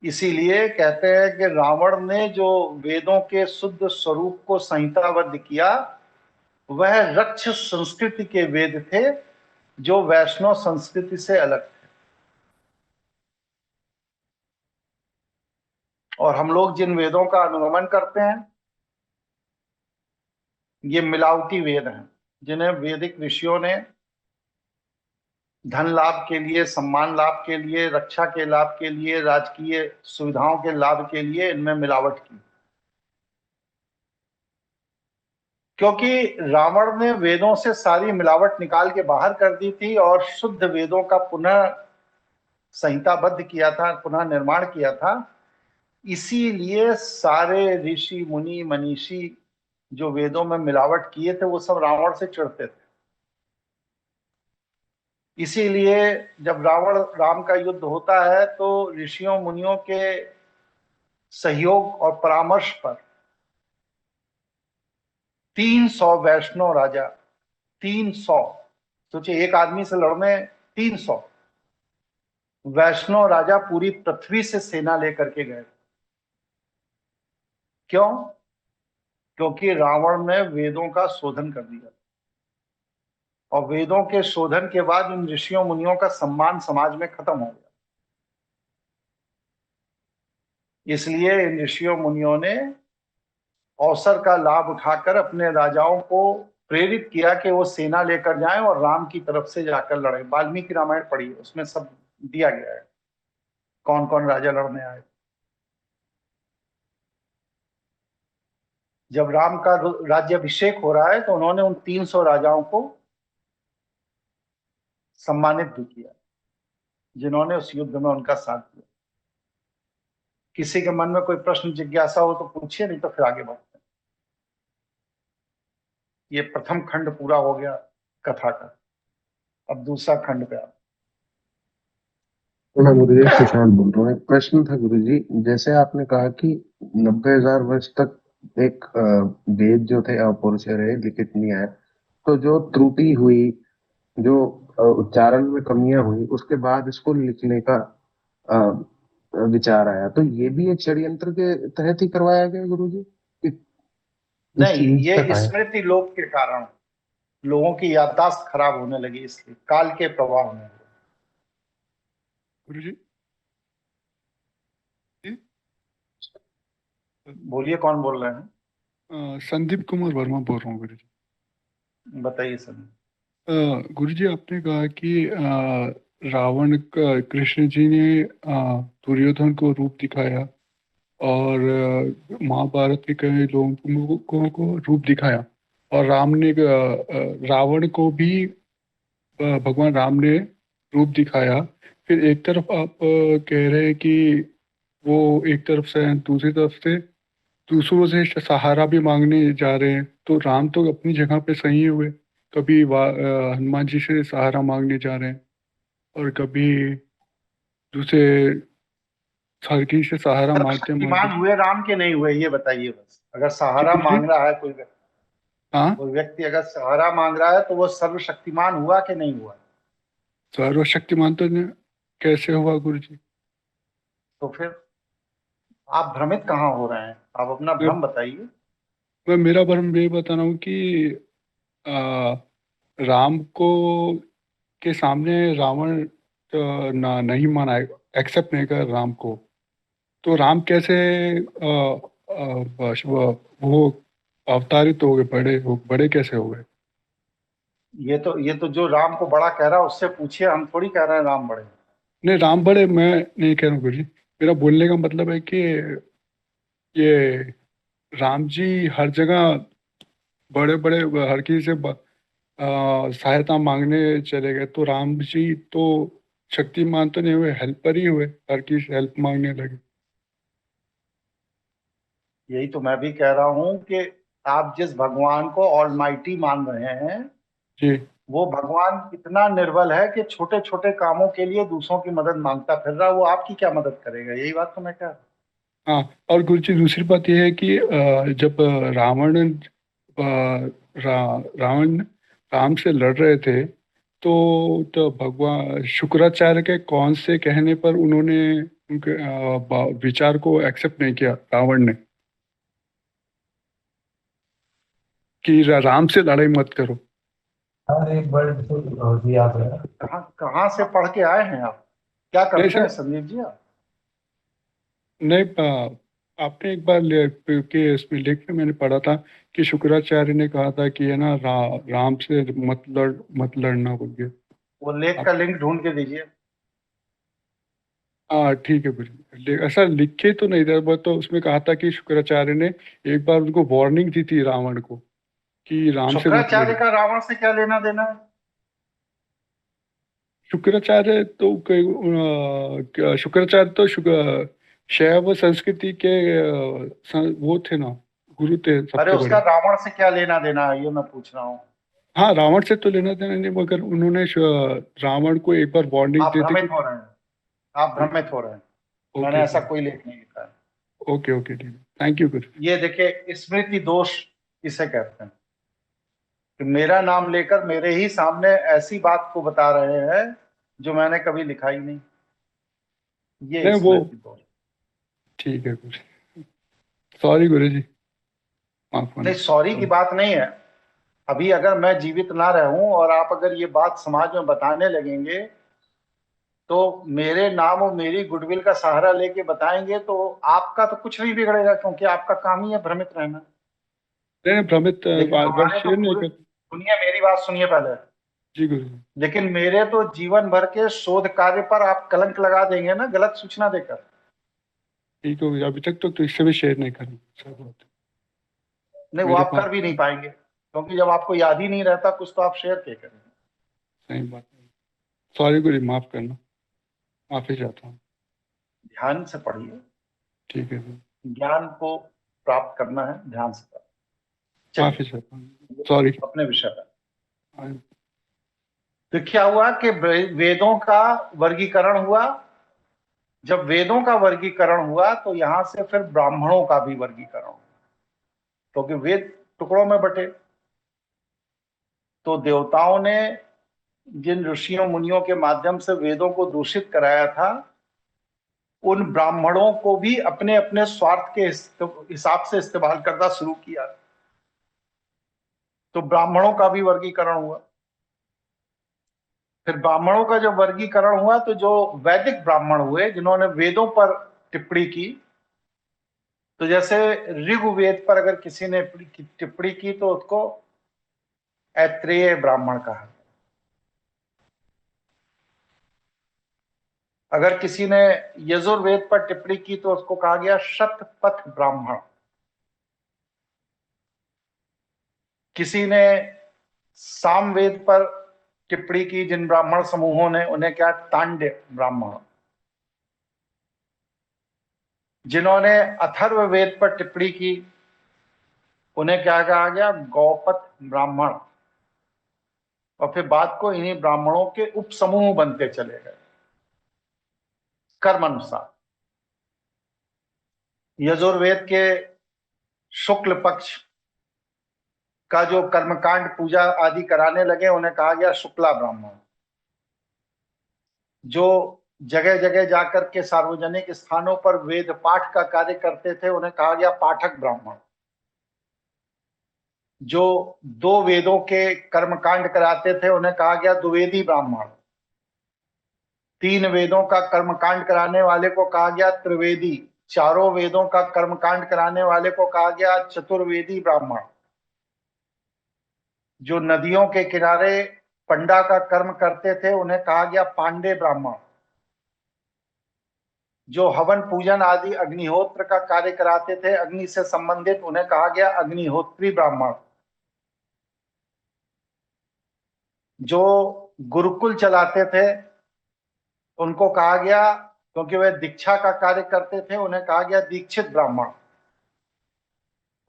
इसीलिए कहते हैं कि रावण ने जो वेदों के शुद्ध स्वरूप को संहिताबद्ध किया वह रक्ष संस्कृति के वेद थे जो वैष्णव संस्कृति से अलग थे। और हम लोग जिन वेदों का अनुगमन करते हैं ये मिलावटी वेद हैं, जिन्हें वैदिक ऋषियों ने धन लाभ के लिए, सम्मान लाभ के लिए, रक्षा के लाभ के लिए, राजकीय सुविधाओं के लाभ के लिए इनमें मिलावट की। क्योंकि रावण ने वेदों से सारी मिलावट निकाल के बाहर कर दी थी और शुद्ध वेदों का पुनः संहिताबद्ध किया था, पुनः निर्माण किया था। इसीलिए सारे ऋषि मुनि मनीषी जो वेदों में मिलावट किए थे वो सब रावण से चिढ़ते थे। इसीलिए जब रावण राम का युद्ध होता है तो ऋषियों मुनियों के सहयोग और परामर्श पर 300 वैष्णव राजा, 300, सोचिए एक आदमी से लड़ने 300 वैष्णव राजा पूरी पृथ्वी से सेना लेकर के गए। क्यों? क्योंकि रावण ने वेदों का शोधन कर दिया और वेदों के शोधन के बाद इन ऋषियों मुनियों का सम्मान समाज में खत्म हो गया। इसलिए इन ऋषियों मुनियों ने अवसर का लाभ उठाकर अपने राजाओं को प्रेरित किया कि वो सेना लेकर जाएं और राम की तरफ से जाकर लड़े। वाल्मीकि रामायण पढ़िए, उसमें सब दिया गया है कौन कौन राजा लड़ने आए। जब राम का राज्याभिषेक हो रहा है तो उन्होंने उन 300 राजाओं को सम्मानित भी किया जिन्होंने उस युद्ध में उनका साथ दिया। किसी के मन में कोई प्रश्न जिज्ञासा हो तो पूछिए, नहीं तो फिर आगे बढ़ते हैं। ये प्रथम खंड पूरा हो गया कथा का, अब दूसरा खंड पे आप। मैं गुरुजी सुशांत बोल रहा हूँ। एक प्रश्न था गुरुजी, जैसे आपने कहा कि 90,000 वर्ष तक एक वेद जो थे अपौरुषेय रहे, लिखित नहीं आए, तो जो त्रुटि हुई, जो उच्चारण में कमियां हुई, उसके बाद इसको लिखने का विचार आया, तो ये भी एक षड्यंत्र के तहत ही करवाया गया गुरुजी? इस नहीं, चीज तक ये आया? स्मृति लोप के कारण लोगों की याददाश्त खराब होने लगी, इसलिए काल के प्रभाव में। गुरुजी बोलिए, कौन बोल रहे हैं? संदीप कुमार वर्मा बोल रहा हूँ गुरुजी। बताइए सर। गुरुजी आपने कहा कि रावण का कृष्ण जी ने दुर्योधन को रूप दिखाया और महाभारत के कई लोगों को रूप दिखाया और राम ने रावण को भी भगवान राम ने रूप दिखाया। फिर एक तरफ आप कह रहे हैं कि वो एक तरफ से दूसरी तरफ से दूसरों से सहारा भी मांगने जा रहे हैं, तो राम तो अपनी जगह पे सही हुए। कभी हनुमान जी से सहारा मांगने जा रहे हैं और कभी दूसरे हरकी से सहारा मांगते मांगते। शक्तिमान हुए राम के नहीं हुए, ये बताइए बस। अगर जी सहारा गुरुजी। मांग रहा है हाँ, कोई व्यक्ति अगर सहारा मांग रहा है तो वो सर्वशक्तिमान हुआ कि नहीं हुआ? सर्वशक्तिमान तो कैसे हुआ गुरुजी? तो फिर आप भ्रमित कहाँ हो रहे हैं? आप अपना मैं भ्रम बताइए। मैं मेरा भ्रम ये बता रहा हूँ कि आ, राम को के सामने रावण नहीं माना, एक्सेप्ट नहीं कर राम को, तो राम कैसे वो अवतारित हो गए, बड़े कैसे हो गए? ये तो जो राम को बड़ा कह रहा है उससे पूछिए, हम थोड़ी कह रहे हैं राम बड़े। नहीं, राम बड़े मैं नहीं कह रहा हूँ गुरुजी। मेरा बोलने का मतलब है कि ये राम जी हर जगह बड़े बड़े हर किसी से सहायता मांगने चले गए, तो राम जी तो शक्तिमान तो नहीं हुए, हेल्पर ही हुए, हर किसी से हेल्प मांगने लगे। यही तो मैं भी कह रहा हूं कि आप जिस भगवान को ऑलमाइटी मान रहे हैं, जी वो भगवान इतना निर्बल है कि छोटे छोटे कामों के लिए दूसरों की मदद मांगता फिर रहा, वो आपकी क्या मदद करेगा? यही बात तो मैं कह रहा हूं। हाँ। और गुरुजी दूसरी बात यह है कि जब रावण राम से लड़ रहे थे, तो भगवान शुक्राचार्य के कौन से कहने पर उन्होंने उनके विचार को एक्सेप्ट नहीं किया रावण ने कि राम से लड़ाई मत करो? कहाँ कहाँ से पढ़ के आए हैं आप? क्या नहीं करते हैं सर, संदीप जी आप? नहीं आपने एक बार के इसमें लेख में मैंने पढ़ा था कि शुक्राचार्य ने कहा था कि है ना, राम से मत लड़ना बोल के। वो लेख का आप लिंक ढूंढ के दीजिए। हाँ ठीक है गुरु, ऐसा लिखे तो नहीं था, वो तो उसमें कहा था कि शुक्राचार्य ने एक बार उनको वार्निंग दी थी रावण को कि राम से मत शुक्राचार्य लड़ो। का रावण से क्या लेना देना है? शुक्राचार्य तो शुक्राचार्य तो शैव संस्कृति के वो थे ना, गुरु थे अरे सबसे उसका बड़े। रावण से क्या लेना देना है, ये मैं पूछ रहा हूँ। हाँ, रावण से तो लेना देना नहीं, मगर उन्होंने रावण को एक बार वार्निंग आप दी थी भ्रमित कि हो रहे हैं, आप भ्रमित हो रहे हैं। मैंने ओके ऐसा गुरु, कोई लेख नहीं लिखा है। ओके ओके ठीक है, थैंक यू गुरु। ये देखिए, स्मृति दोष इसे कहते हैं कि मेरा नाम लेकर मेरे ही सामने ऐसी बात को बता रहे हैं जो मैंने कभी लिखा ही नहीं। ये नहीं वो स्मृति दोष। ठीक है गुरु, सॉरी गुरु जी, माफ नहीं, करना। सॉरी की बात नहीं है। अभी अगर मैं जीवित ना रहूं और आप अगर ये बात समाज में बताने लगेंगे, तो मेरे नाम और मेरी गुडविल का सहारा लेके बताएंगे, तो आपका तो कुछ नहीं बिगड़ेगा, क्योंकि आपका काम ही है भ्रमित रहना। नहीं नहीं, भ्रमित लेकिन वर्ड हमारे तो शेयर नहीं पूरे, कर। सुनिए मेरी बात सुनिए पहले। जी गुरु जी, लेकिन मेरे तो जीवन भर के शोध कार्य पर आप कलंक लगा देंगे ना, गलत सूचना देकर। ठीक हो गया, अभी तक तो इससे भी शेयर नहीं करूँ सब बात। नहीं, वो मेरे आप पास कर भी नहीं पाएंगे, क्योंकि जब आपको याद ही नहीं रहता कुछ, तो आप शेयर क्या करेंगे? सही बात है, सॉरी गुरु जी, माफ करना, माफी चाहता हूँ। ध्यान से पढ़िए। ठीक है गुरु, ज्ञान को प्राप्त करना है, ध्यान से पढ़िए। माफी चलिए चाहता हूँ, सॉरी। अपने विषय पर। तो क्या हुआ कि वेदों का वर्गीकरण हुआ। जब वेदों का वर्गीकरण हुआ तो यहां से फिर ब्राह्मणों का भी वर्गीकरण हुआ, क्योंकि वेद टुकड़ों में बटे। तो देवताओं ने जिन ऋषियों मुनियों के माध्यम से वेदों को दूषित कराया था, उन ब्राह्मणों को भी अपने अपने स्वार्थ के हिसाब से इस्तेमाल करना शुरू किया। तो ब्राह्मणों का भी वर्गीकरण हुआ। फिर ब्राह्मणों का जो वर्गीकरण हुआ, तो जो वैदिक ब्राह्मण हुए जिन्होंने वेदों पर टिप्पणी की, तो जैसे ऋग्वेद पर अगर किसी ने टिप्पणी की तो उसको ऐत्रेय ब्राह्मण कहा। अगर किसी ने यजुर्वेद पर टिप्पणी की तो उसको कहा गया शतपथ ब्राह्मण। किसी ने सामवेद पर टिप्पणी की जिन ब्राह्मण समूहों ने, उन्हें क्या, तांड्य ब्राह्मण। जिन्होंने अथर्ववेद पर टिप्पणी की उन्हें क्या कहा गया, गौपथ ब्राह्मण। और फिर बाद को इन्हीं ब्राह्मणों के उप समूह बनते चले गए कर्म अनुसार। यजुर्वेद के शुक्ल पक्ष का जो कर्मकांड पूजा आदि कराने लगे उन्हें कहा गया शुक्ला ब्राह्मण। जो जगह जगह जाकर के सार्वजनिक स्थानों पर वेद पाठ का कार्य करते थे उन्हें कहा गया पाठक ब्राह्मण। जो दो वेदों के कर्मकांड कराते थे उन्हें कहा गया द्विवेदी ब्राह्मण। तीन वेदों का कर्मकांड कराने वाले को कहा गया त्रिवेदी। चारों वेदों का कर्मकांड कराने वाले को कहा गया चतुर्वेदी ब्राह्मण। जो नदियों के किनारे पंडा का कर्म करते थे उन्हें कहा गया पांडे ब्राह्मण। जो हवन पूजन आदि अग्निहोत्र का कार्य कराते थे अग्नि से संबंधित, उन्हें कहा गया अग्निहोत्री ब्राह्मण। जो गुरुकुल चलाते थे उनको कहा गया, क्योंकि वे दीक्षा का कार्य करते थे, उन्हें कहा गया दीक्षित ब्राह्मण।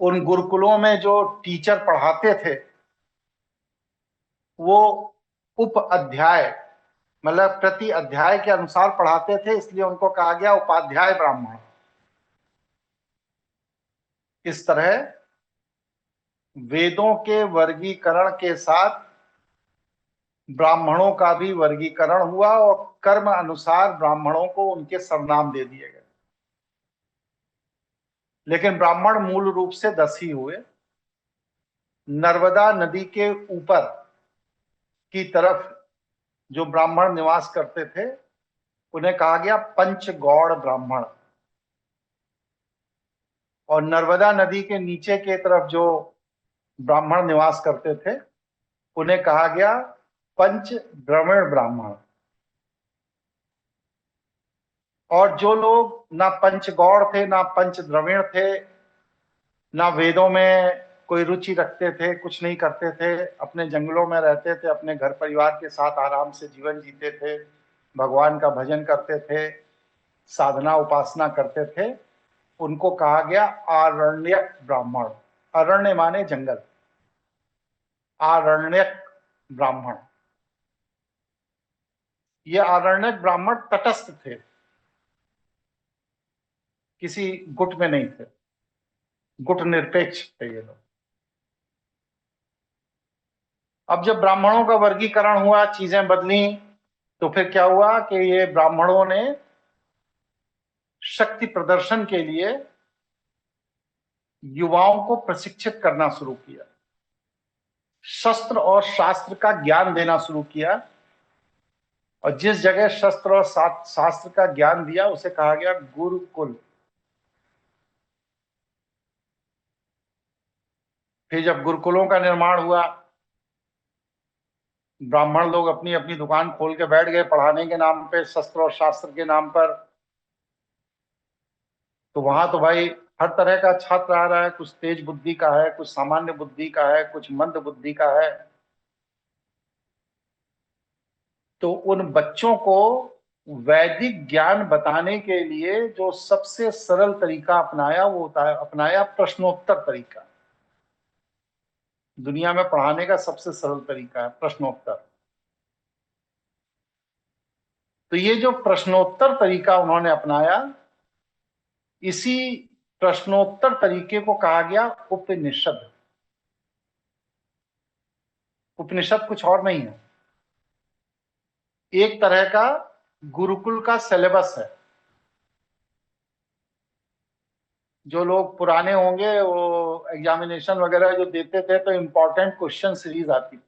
उन गुरुकुलों में जो टीचर पढ़ाते थे वो उप अध्याय, मतलब प्रति अध्याय के अनुसार पढ़ाते थे, इसलिए उनको कहा गया उपाध्याय ब्राह्मण। इस तरह वेदों के वर्गीकरण के साथ ब्राह्मणों का भी वर्गीकरण हुआ और कर्म अनुसार ब्राह्मणों को उनके सरनाम दे दिए गए। लेकिन ब्राह्मण मूल रूप से 10 ही हुए। नर्मदा नदी के ऊपर की तरफ जो ब्राह्मण निवास करते थे उन्हें कहा गया पंचगौड़ ब्राह्मण। और नर्मदा नदी के नीचे के तरफ जो ब्राह्मण निवास करते थे उन्हें कहा गया पंच द्रविड़ ब्राह्मण। और जो लोग ना पंचगौड़ थे ना पंच द्रविड़ थे, ना वेदों में कोई रुचि रखते थे, कुछ नहीं करते थे, अपने जंगलों में रहते थे, अपने घर परिवार के साथ आराम से जीवन जीते थे, भगवान का भजन करते थे, साधना उपासना करते थे, उनको कहा गया आरण्यक ब्राह्मण। अरण्य माने जंगल, आरण्यक ब्राह्मण। ये आरण्यक ब्राह्मण तटस्थ थे, किसी गुट में नहीं थे, गुट निरपेक्ष थे ये लोग। अब जब ब्राह्मणों का वर्गीकरण हुआ, चीजें बदली, तो फिर क्या हुआ कि ये ब्राह्मणों ने शक्ति प्रदर्शन के लिए युवाओं को प्रशिक्षित करना शुरू किया, शस्त्र और शास्त्र का ज्ञान देना शुरू किया। और जिस जगह शस्त्र और शास्त्र का ज्ञान दिया उसे कहा गया गुरुकुल। फिर जब गुरुकुलों का निर्माण हुआ, ब्राह्मण लोग अपनी अपनी दुकान खोल के बैठ गए पढ़ाने के नाम पे, शस्त्र और शास्त्र के नाम पर। तो वहां तो भाई हर तरह का छात्र आ रहा है, कुछ तेज बुद्धि का है, कुछ सामान्य बुद्धि का है, कुछ मंद बुद्धि का है। तो उन बच्चों को वैदिक ज्ञान बताने के लिए जो सबसे सरल तरीका अपनाया वो अपनाया प्रश्नोत्तर तरीका। दुनिया में पढ़ाने का सबसे सरल तरीका है प्रश्नोत्तर। तो ये जो प्रश्नोत्तर तरीका उन्होंने अपनाया, इसी प्रश्नोत्तर तरीके को कहा गया उपनिषद। उपनिषद कुछ और नहीं है, एक तरह का गुरुकुल का सिलेबस है। जो लोग पुराने होंगे वो एग्जामिनेशन वगैरह जो देते थे तो इम्पोर्टेंट क्वेश्चन सीरीज आती थी,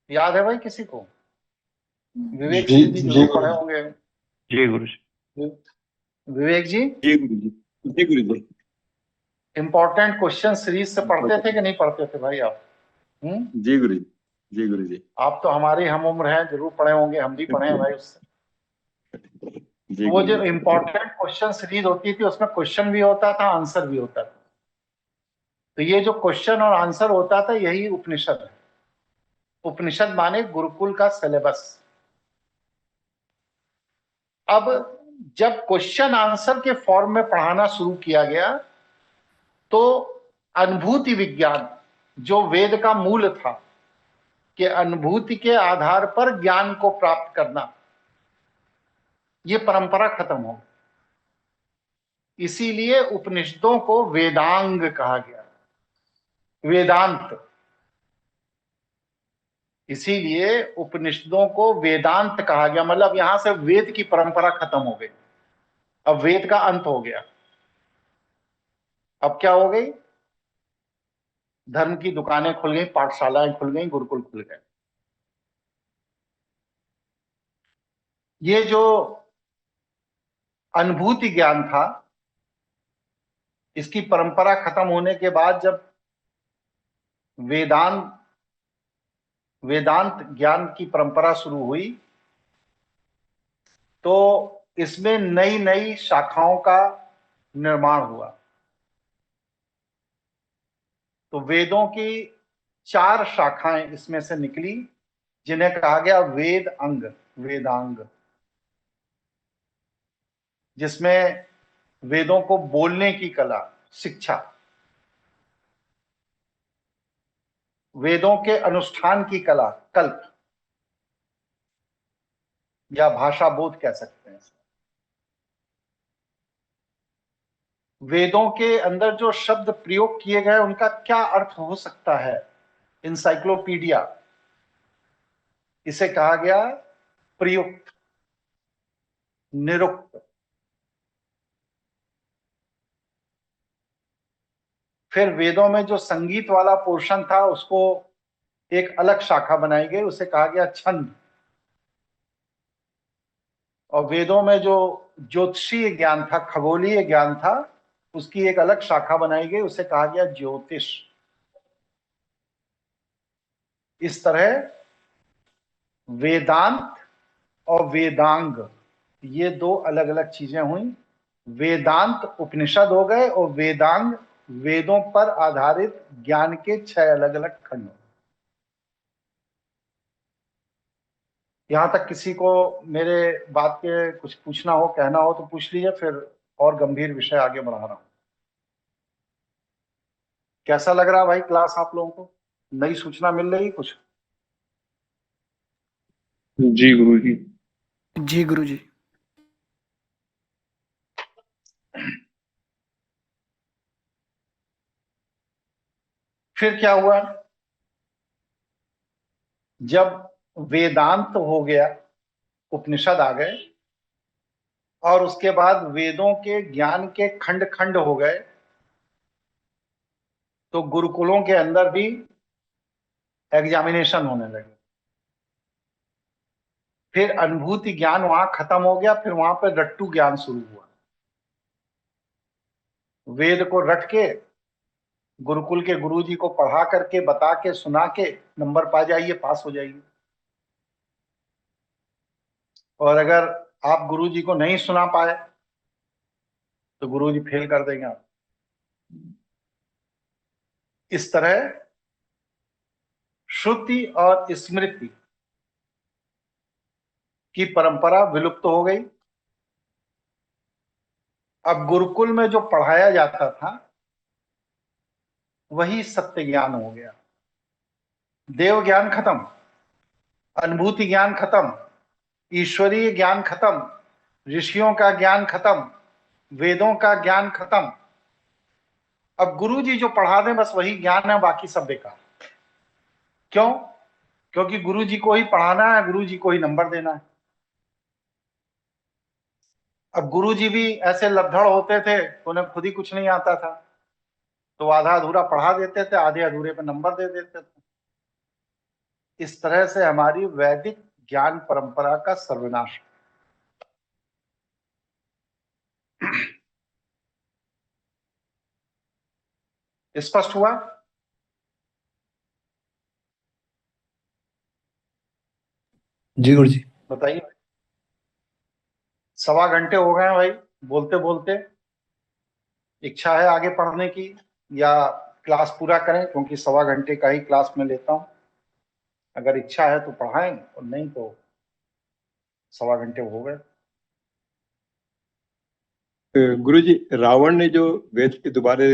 याद है भाई किसी को? विवेक जी सिंह जी जी जरूर गुरु पढ़े जी। होंगे। जी गुरु जी। विवेक जी, जी गुरु जी। जी गुरु जी। इंपॉर्टेंट क्वेश्चन सीरीज से पढ़ते थे कि नहीं पढ़ते थे भाई आप? जी गुरु जी। जी गुरु जी। आप तो हमारी हम उम्र हैं, जरूर पढ़े होंगे, हम भी पढ़े हैं भाई उससे। जी वो गुरु जो जी। इम्पोर्टेंट क्वेश्चन सीरीज होती थी उसमें क्वेश्चन भी होता था, आंसर भी होता था। तो ये जो क्वेश्चन और आंसर होता था यही उपनिषद है। उपनिषद माने गुरुकुल का सिलेबस। अब जब क्वेश्चन आंसर के फॉर्म में पढ़ाना शुरू किया गया तो अनुभूति विज्ञान, जो वेद का मूल था कि अनुभूति के आधार पर ज्ञान को प्राप्त करना, ये परंपरा खत्म हो गई। इसीलिए उपनिषदों को वेदांग कहा गया, वेदांत। इसीलिए उपनिषदों को वेदांत कहा गया, मतलब यहां से वेद की परंपरा खत्म हो गई, अब वेद का अंत हो गया। अब क्या हो गई? धर्म की दुकानें खुल गई, पाठशालाएं खुल गई, गुरुकुल खुल गए। ये जो अनुभूति ज्ञान था, इसकी परंपरा खत्म होने के बाद जब वेदांत ज्ञान की परंपरा शुरू हुई तो इसमें नई नई शाखाओं का निर्माण हुआ। तो वेदों की 4 शाखाएं इसमें से निकली, जिन्हें कहा गया वेद अंग, वेदांग, जिसमें वेदों को बोलने की कला, शिक्षा, वेदों के अनुष्ठान की कला, कल्प या भाषा बोध कह सकते हैं। वेदों के अंदर जो शब्द प्रयोग किए गए उनका क्या अर्थ हो सकता है, इंसाइक्लोपीडिया, इसे कहा गया प्रयुक्त, निरुक्त। फिर वेदों में जो संगीत वाला पोर्शन था उसको एक अलग शाखा बनाई गई, उसे कहा गया छंद। और वेदों में जो ज्योतिषीय ज्ञान था, खगोलीय ज्ञान था, उसकी एक अलग शाखा बनाई गई, उसे कहा गया ज्योतिष। इस तरह वेदांत और वेदांग, ये 2 अलग अलग चीजें हुई। वेदांत उपनिषद हो गए और वेदांग वेदों पर आधारित ज्ञान के 6 अलग अलग खंड। यहां तक किसी को मेरे बात के कुछ पूछना हो, कहना हो तो पूछ लीजिए, फिर और गंभीर विषय आगे बढ़ा रहा हूं। कैसा लग रहा है भाई क्लास आप लोगों को? नई सूचना मिल रही कुछ? जी गुरु जी। जी गुरु जी। फिर क्या हुआ? जब वेदांत हो गया, उपनिषद आ गए, और उसके बाद वेदों के ज्ञान के खंड खंड हो गए, तो गुरुकुलों के अंदर भी एग्जामिनेशन होने लगे। फिर अनुभूति ज्ञान वहां खत्म हो गया, फिर वहां पर रट्टू ज्ञान शुरू हुआ। वेद को रट के गुरुकुल के गुरुजी को पढ़ा करके, बता के, सुना के नंबर पा जाइए, पास हो जाइए। और अगर आप गुरुजी को नहीं सुना पाए तो गुरुजी फेल कर देंगे आप। इस तरह श्रुति और स्मृति की परंपरा विलुप्त हो गई। अब गुरुकुल में जो पढ़ाया जाता था वही सत्य ज्ञान हो गया। देव ज्ञान खत्म, अनुभूति ज्ञान खत्म, ईश्वरीय ज्ञान खत्म, ऋषियों का ज्ञान खत्म, वेदों का ज्ञान खत्म। अब गुरुजी जो पढ़ा दें बस वही ज्ञान है, बाकी सब बेकार। क्यों? क्योंकि गुरुजी को ही पढ़ाना है, गुरुजी को ही नंबर देना है। अब गुरुजी भी ऐसे लद्दड़ होते थे तो उन्हें खुद ही कुछ नहीं आता था, तो आधा अधूरा पढ़ा देते थे, आधे अधूरे पे नंबर दे देते थे। इस तरह से हमारी वैदिक ज्ञान परंपरा का सर्वनाश। स्पष्ट हुआ? जी गुरु जी। बताइए। 1.25 घंटे हो गए हैं भाई बोलते बोलते। इच्छा है आगे पढ़ने की या क्लास पूरा करें, क्योंकि 1.25 घंटे का ही क्लास में लेता हूं। अगर इच्छा है तो पढ़ाएं और नहीं तो 1.25 घंटे हो गए। गुरु जी, रावण ने जो वेद की दोबारा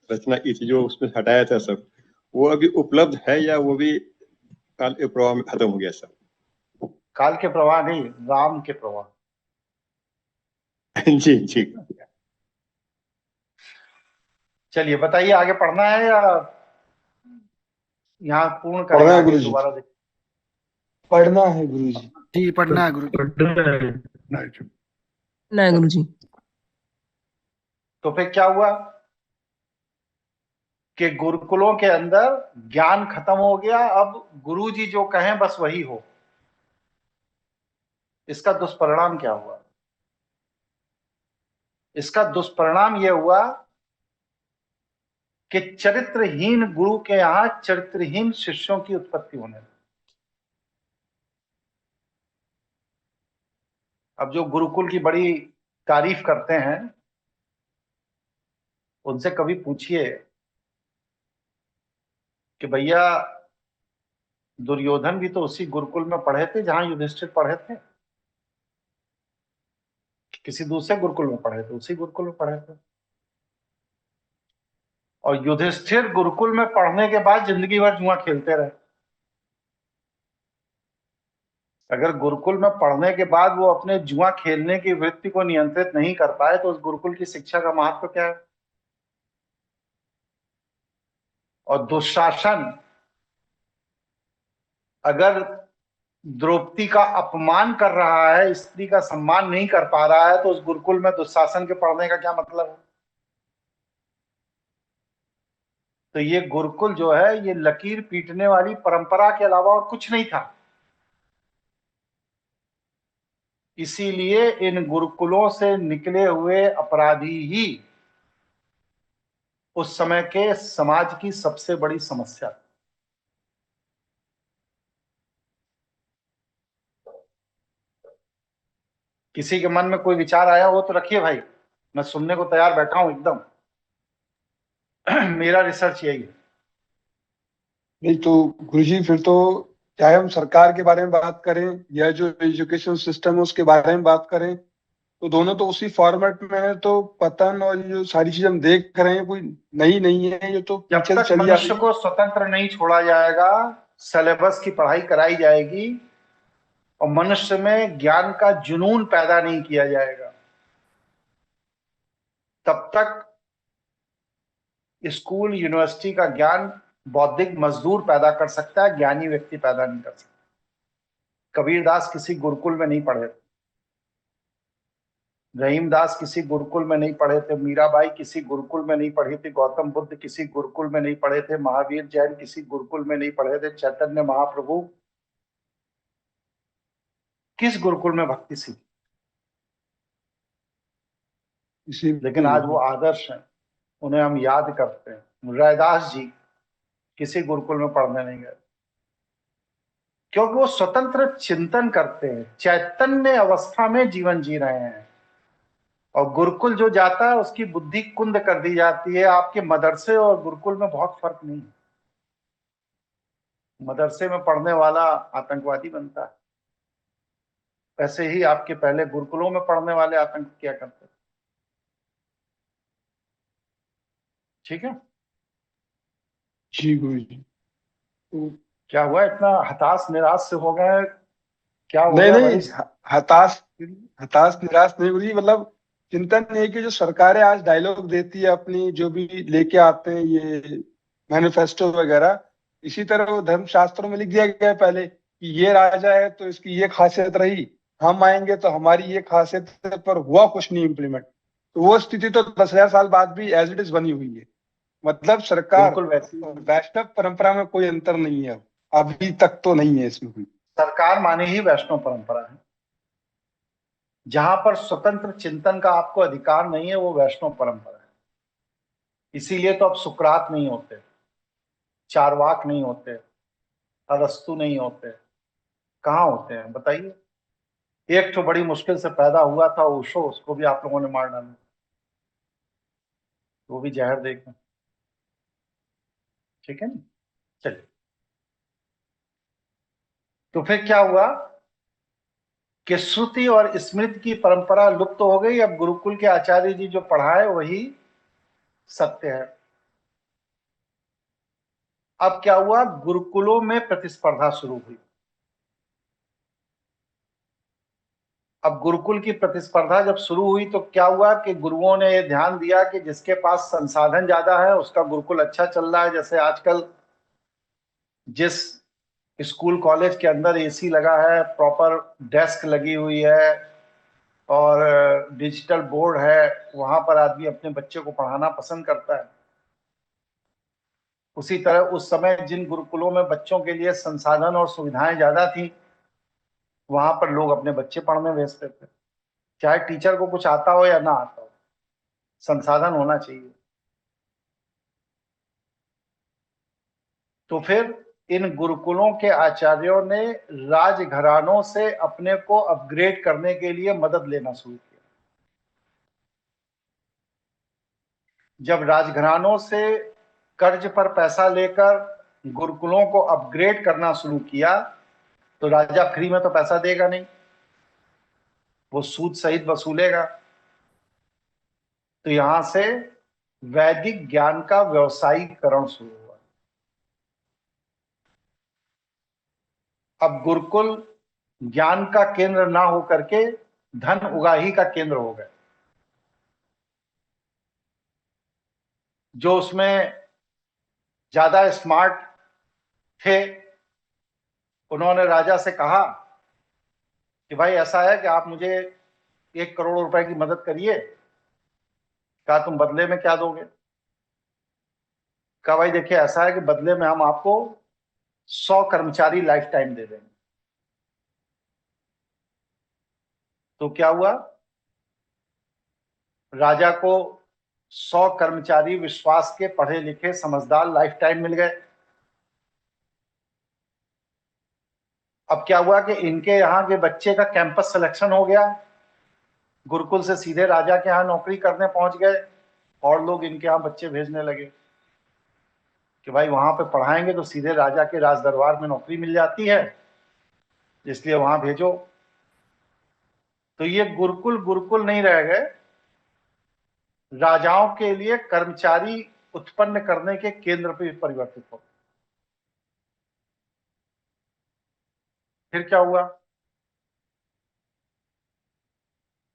रचना की थी, जो उसमें हटाया था सब, वो अभी उपलब्ध है या वो भी काल के प्रवाह में खत्म हो गया सब? काल के प्रवाह नहीं, राम के प्रवाह। जी जी। चलिए बताइए, आगे पढ़ना है या यहाँ पूर्ण करें? पढ़ना है आगे गुरु जी, दोबारा देख। पढ़ना है गुरु जी। जी पढ़ना है गुरु जी। नहीं गुरु जी। तो फिर क्या हुआ कि गुरुकुलों के अंदर ज्ञान खत्म हो गया। अब गुरु जी जो कहें बस वही हो। इसका दुष्परिणाम क्या हुआ? इसका दुष्परिणाम यह हुआ कि चरित्रहीन गुरु के यहां चरित्रहीन शिष्यों की उत्पत्ति होने लगी। अब जो गुरुकुल की बड़ी तारीफ करते हैं, उनसे कभी पूछिए कि भैया दुर्योधन भी तो उसी गुरुकुल में पढ़े थे जहां युधिष्ठिर पढ़े थे, किसी दूसरे गुरुकुल में पढ़े थे? उसी गुरुकुल में पढ़े थे। और युधिष्ठिर गुरुकुल में पढ़ने के बाद जिंदगी भर जुआ खेलते रहे। अगर गुरुकुल में पढ़ने के बाद वो अपने जुआ खेलने की वृत्ति को नियंत्रित नहीं कर पाए तो उस गुरुकुल की शिक्षा का महत्व क्या है? और दुशासन अगर द्रौपदी का अपमान कर रहा है, स्त्री का सम्मान नहीं कर पा रहा है, तो उस गुरुकुल में दुशासन के पढ़ने का क्या मतलब है? तो ये गुरुकुल जो है, ये लकीर पीटने वाली परंपरा के अलावा और कुछ नहीं था। इसीलिए इन गुरुकुलों से निकले हुए अपराधी ही उस समय के समाज की सबसे बड़ी समस्या। किसी के मन में कोई विचार आया हो तो रखिए भाई, मैं सुनने को तैयार बैठा हूं एकदम। मेरा रिसर्च यही है। नहीं तो गुरुजी, फिर तो चाहे हम सरकार के बारे में बात करें या जो एजुकेशन सिस्टम है उसके बारे में बात करें, तो दोनों तो उसी फॉर्मेट में है। तो पतन और जो सारी चीजें हम देख रहे हैं कोई नई नहीं है, ये तो जब पीछे तक से चली आ रही मनुष्य है। को स्वतंत्र नहीं छोड़ा जाएगा, सिलेबस की पढ़ाई कराई जाएगी और मनुष्य में ज्ञान का जुनून पैदा नहीं किया जाएगा, तब तक स्कूल यूनिवर्सिटी का ज्ञान बौद्धिक मजदूर पैदा कर सकता है, ज्ञानी व्यक्ति पैदा नहीं कर सकता। कबीरदास किसी गुरुकुल में नहीं पढ़े थे, रहीमदास किसी गुरुकुल में नहीं पढ़े थे, मीराबाई किसी गुरुकुल में नहीं पढ़ी थी, गौतम बुद्ध किसी गुरुकुल में नहीं पढ़े थे, महावीर जैन किसी गुरुकुल में नहीं पढ़े थे, चैतन्य महाप्रभु किस गुरुकुल में भक्ति सीखी? इसी लेकिन आज वो आदर्श हैं, उन्हें हम याद करते हैं। रैदास जी किसी गुरुकुल में पढ़ने नहीं गए, क्योंकि वो स्वतंत्र चिंतन करते हैं, चैतन्य अवस्था में जीवन जी रहे हैं। और गुरुकुल जो जाता है उसकी बुद्धि कुंद कर दी जाती है। आपके मदरसे और गुरुकुल में बहुत फर्क नहीं है। मदरसे में पढ़ने वाला आतंकवादी बनता है, वैसे ही आपके पहले गुरुकुलों में पढ़ने वाले आतंक क्या करते थे। ठीक है जी गुरुजी। तो क्या हुआ, इतना हताश निराश से हो गए? क्या हो नहीं गया नहीं, भाई? हताश हताश निराश नहीं गुरुजी, मतलब चिंतन ये है कि जो सरकारें आज डायलॉग देती है अपनी, जो भी लेके आते हैं ये मैनिफेस्टो वगैरह, इसी तरह वो धर्म शास्त्रों में लिख दिया गया है पहले कि ये राजा है तो इसकी ये खासियत रही, हम आएंगे तो हमारी ये खासियत है, पर हुआ कुछ नहीं इम्प्लीमेंट। तो वो स्थिति तो 10,000 साल बाद भी एज इट इज बनी हुई है। मतलब सरकार बिल्कुल वैसे ही। और वैष्णव परंपरा में कोई अंतर नहीं है, अभी तक तो नहीं है इसमें कोई। सरकार माने ही वैष्णव परंपरा है। जहां पर स्वतंत्र चिंतन का आपको अधिकार नहीं है वो वैष्णव परंपरा है। इसीलिए तो अब सुकरात नहीं होते, चारवाक नहीं होते, अरस्तु नहीं होते, कहाँ होते हैं बताइए। एक तो बड़ी मुश्किल से पैदा हुआ था ओशो, उसको भी आप लोगों ने मार डाला, वो भी जहर देकर। ठीक है ना, चलिए। तो फिर क्या हुआ कि श्रुति और स्मृति की परंपरा लुप्त हो गई। अब गुरुकुल के आचार्य जी जो पढ़ाए वही सत्य है। अब क्या हुआ, गुरुकुलों में प्रतिस्पर्धा शुरू हुई। अब गुरुकुल की प्रतिस्पर्धा जब शुरू हुई तो क्या हुआ कि गुरुओं ने ये ध्यान दिया कि जिसके पास संसाधन ज्यादा है उसका गुरुकुल अच्छा चल रहा है। जैसे आजकल जिस स्कूल कॉलेज के अंदर एसी लगा है, प्रॉपर डेस्क लगी हुई है और डिजिटल बोर्ड है, वहां पर आदमी अपने बच्चे को पढ़ाना पसंद करता है। उसी तरह उस समय जिन गुरुकुलों में बच्चों के लिए संसाधन और सुविधाएं ज्यादा थी वहां पर लोग अपने बच्चे पढ़ने भेजते थे, चाहे टीचर को कुछ आता हो या ना आता हो, संसाधन होना चाहिए। तो फिर इन गुरुकुलों के आचार्यों ने राजघरानों से अपने को अपग्रेड करने के लिए मदद लेना शुरू किया। जब राजघरानों से कर्ज पर पैसा लेकर गुरुकुलों को अपग्रेड करना शुरू किया तो राजा फ्री में तो पैसा देगा नहीं, वो सूद सहित वसूलेगा। तो यहां से वैदिक ज्ञान का व्यवसायीकरण शुरू हुआ। अब गुरुकुल ज्ञान का केंद्र ना होकर के धन उगाही का केंद्र हो गए। जो उसमें ज्यादा स्मार्ट थे उन्होंने राजा से कहा कि भाई ऐसा है कि आप मुझे 1 करोड़ रुपए की मदद करिए। कहा तुम बदले में क्या दोगे? कहा भाई देखिए ऐसा है कि बदले में हम आपको 100 कर्मचारी लाइफ टाइम दे देंगे। तो क्या हुआ, राजा को 100 कर्मचारी विश्वास के पढ़े लिखे समझदार लाइफ टाइम मिल गए। अब क्या हुआ कि इनके यहाँ के बच्चे का कैंपस सिलेक्शन हो गया, गुरुकुल से सीधे राजा के यहाँ नौकरी करने पहुंच गए और लोग इनके यहाँ बच्चे भेजने लगे कि भाई वहां पे पढ़ाएंगे तो सीधे राजा के राज दरबार में नौकरी मिल जाती है, इसलिए वहां भेजो। तो ये गुरुकुल गुरुकुल नहीं रह गए, राजाओं के लिए कर्मचारी उत्पन्न करने के केंद्र पे परिवर्तित हो। फिर क्या हुआ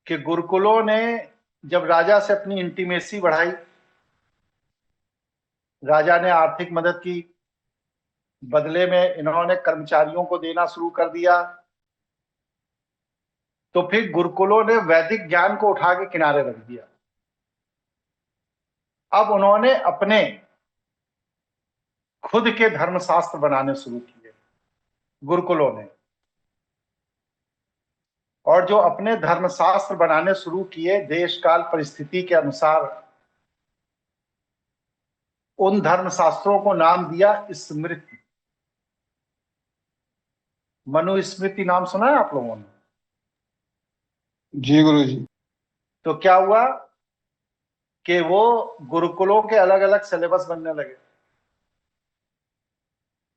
कि गुरुकुलों ने जब राजा से अपनी इंटीमेसी बढ़ाई, राजा ने आर्थिक मदद की, बदले में इन्होंने कर्मचारियों को देना शुरू कर दिया। तो फिर गुरुकुलों ने वैदिक ज्ञान को उठा के किनारे रख दिया। अब उन्होंने अपने खुद के धर्मशास्त्र बनाने शुरू किए गुरुकुलों ने, और जो अपने धर्मशास्त्र बनाने शुरू किए देश काल परिस्थिति के अनुसार, उन धर्मशास्त्रों को नाम दिया स्मृति। मनुस्मृति नाम सुना है आप लोगों ने? जी गुरु जी। तो क्या हुआ कि वो गुरुकुलों के अलग अलग सिलेबस बनने लगे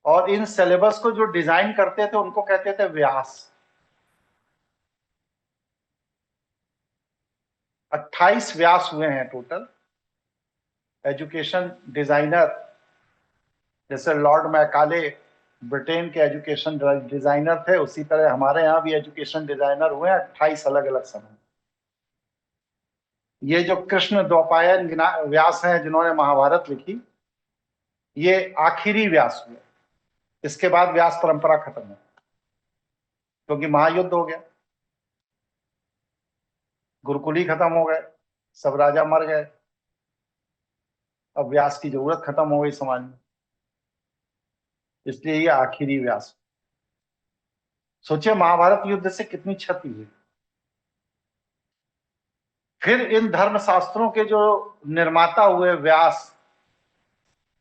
और इन सिलेबस को जो डिजाइन करते थे उनको कहते थे व्यास। 28 व्यास हुए हैं टोटल। एजुकेशन डिजाइनर जैसे लॉर्ड मैकाले ब्रिटेन के एजुकेशन डिजाइनर थे, उसी तरह हमारे यहाँ भी एजुकेशन डिजाइनर हुए हैं 28 अलग अलग समय। ये जो कृष्ण द्वैपायन व्यास हैं जिन्होंने महाभारत लिखी, ये आखिरी व्यास हुए। इसके बाद व्यास परंपरा खत्म हो क्योंकि महायुद्ध हो गया, गुरुकुल ही खत्म हो गए, सब राजा मर गए, अब व्यास की जरूरत खत्म हो गई समाज में, इसलिए ये आखिरी व्यास। सोचिए महाभारत युद्ध से कितनी क्षति हुई। फिर इन धर्म शास्त्रों के जो निर्माता हुए व्यास,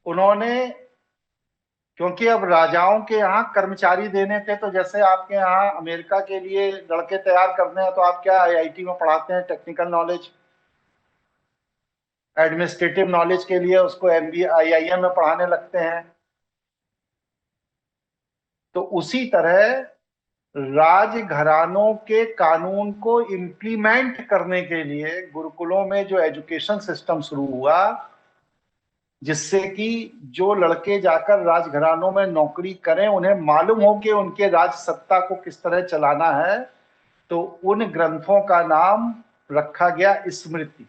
उन्होंने, क्योंकि अब राजाओं के यहाँ कर्मचारी देने थे, तो जैसे आपके यहाँ अमेरिका के लिए लड़के तैयार करने हैं तो आप क्या आईआईटी में पढ़ाते हैं, टेक्निकल नॉलेज, एडमिनिस्ट्रेटिव नॉलेज के लिए उसको एमबीए आईआईएम में पढ़ाने लगते हैं। तो उसी तरह राजघरानों के कानून को इम्प्लीमेंट करने के लिए गुरुकुलों में जो एजुकेशन सिस्टम शुरू हुआ, जिससे कि जो लड़के जाकर राजघरानों में नौकरी करें उन्हें मालूम हो कि उनके राज सत्ता को किस तरह चलाना है, तो उन ग्रंथों का नाम रखा गया स्मृति।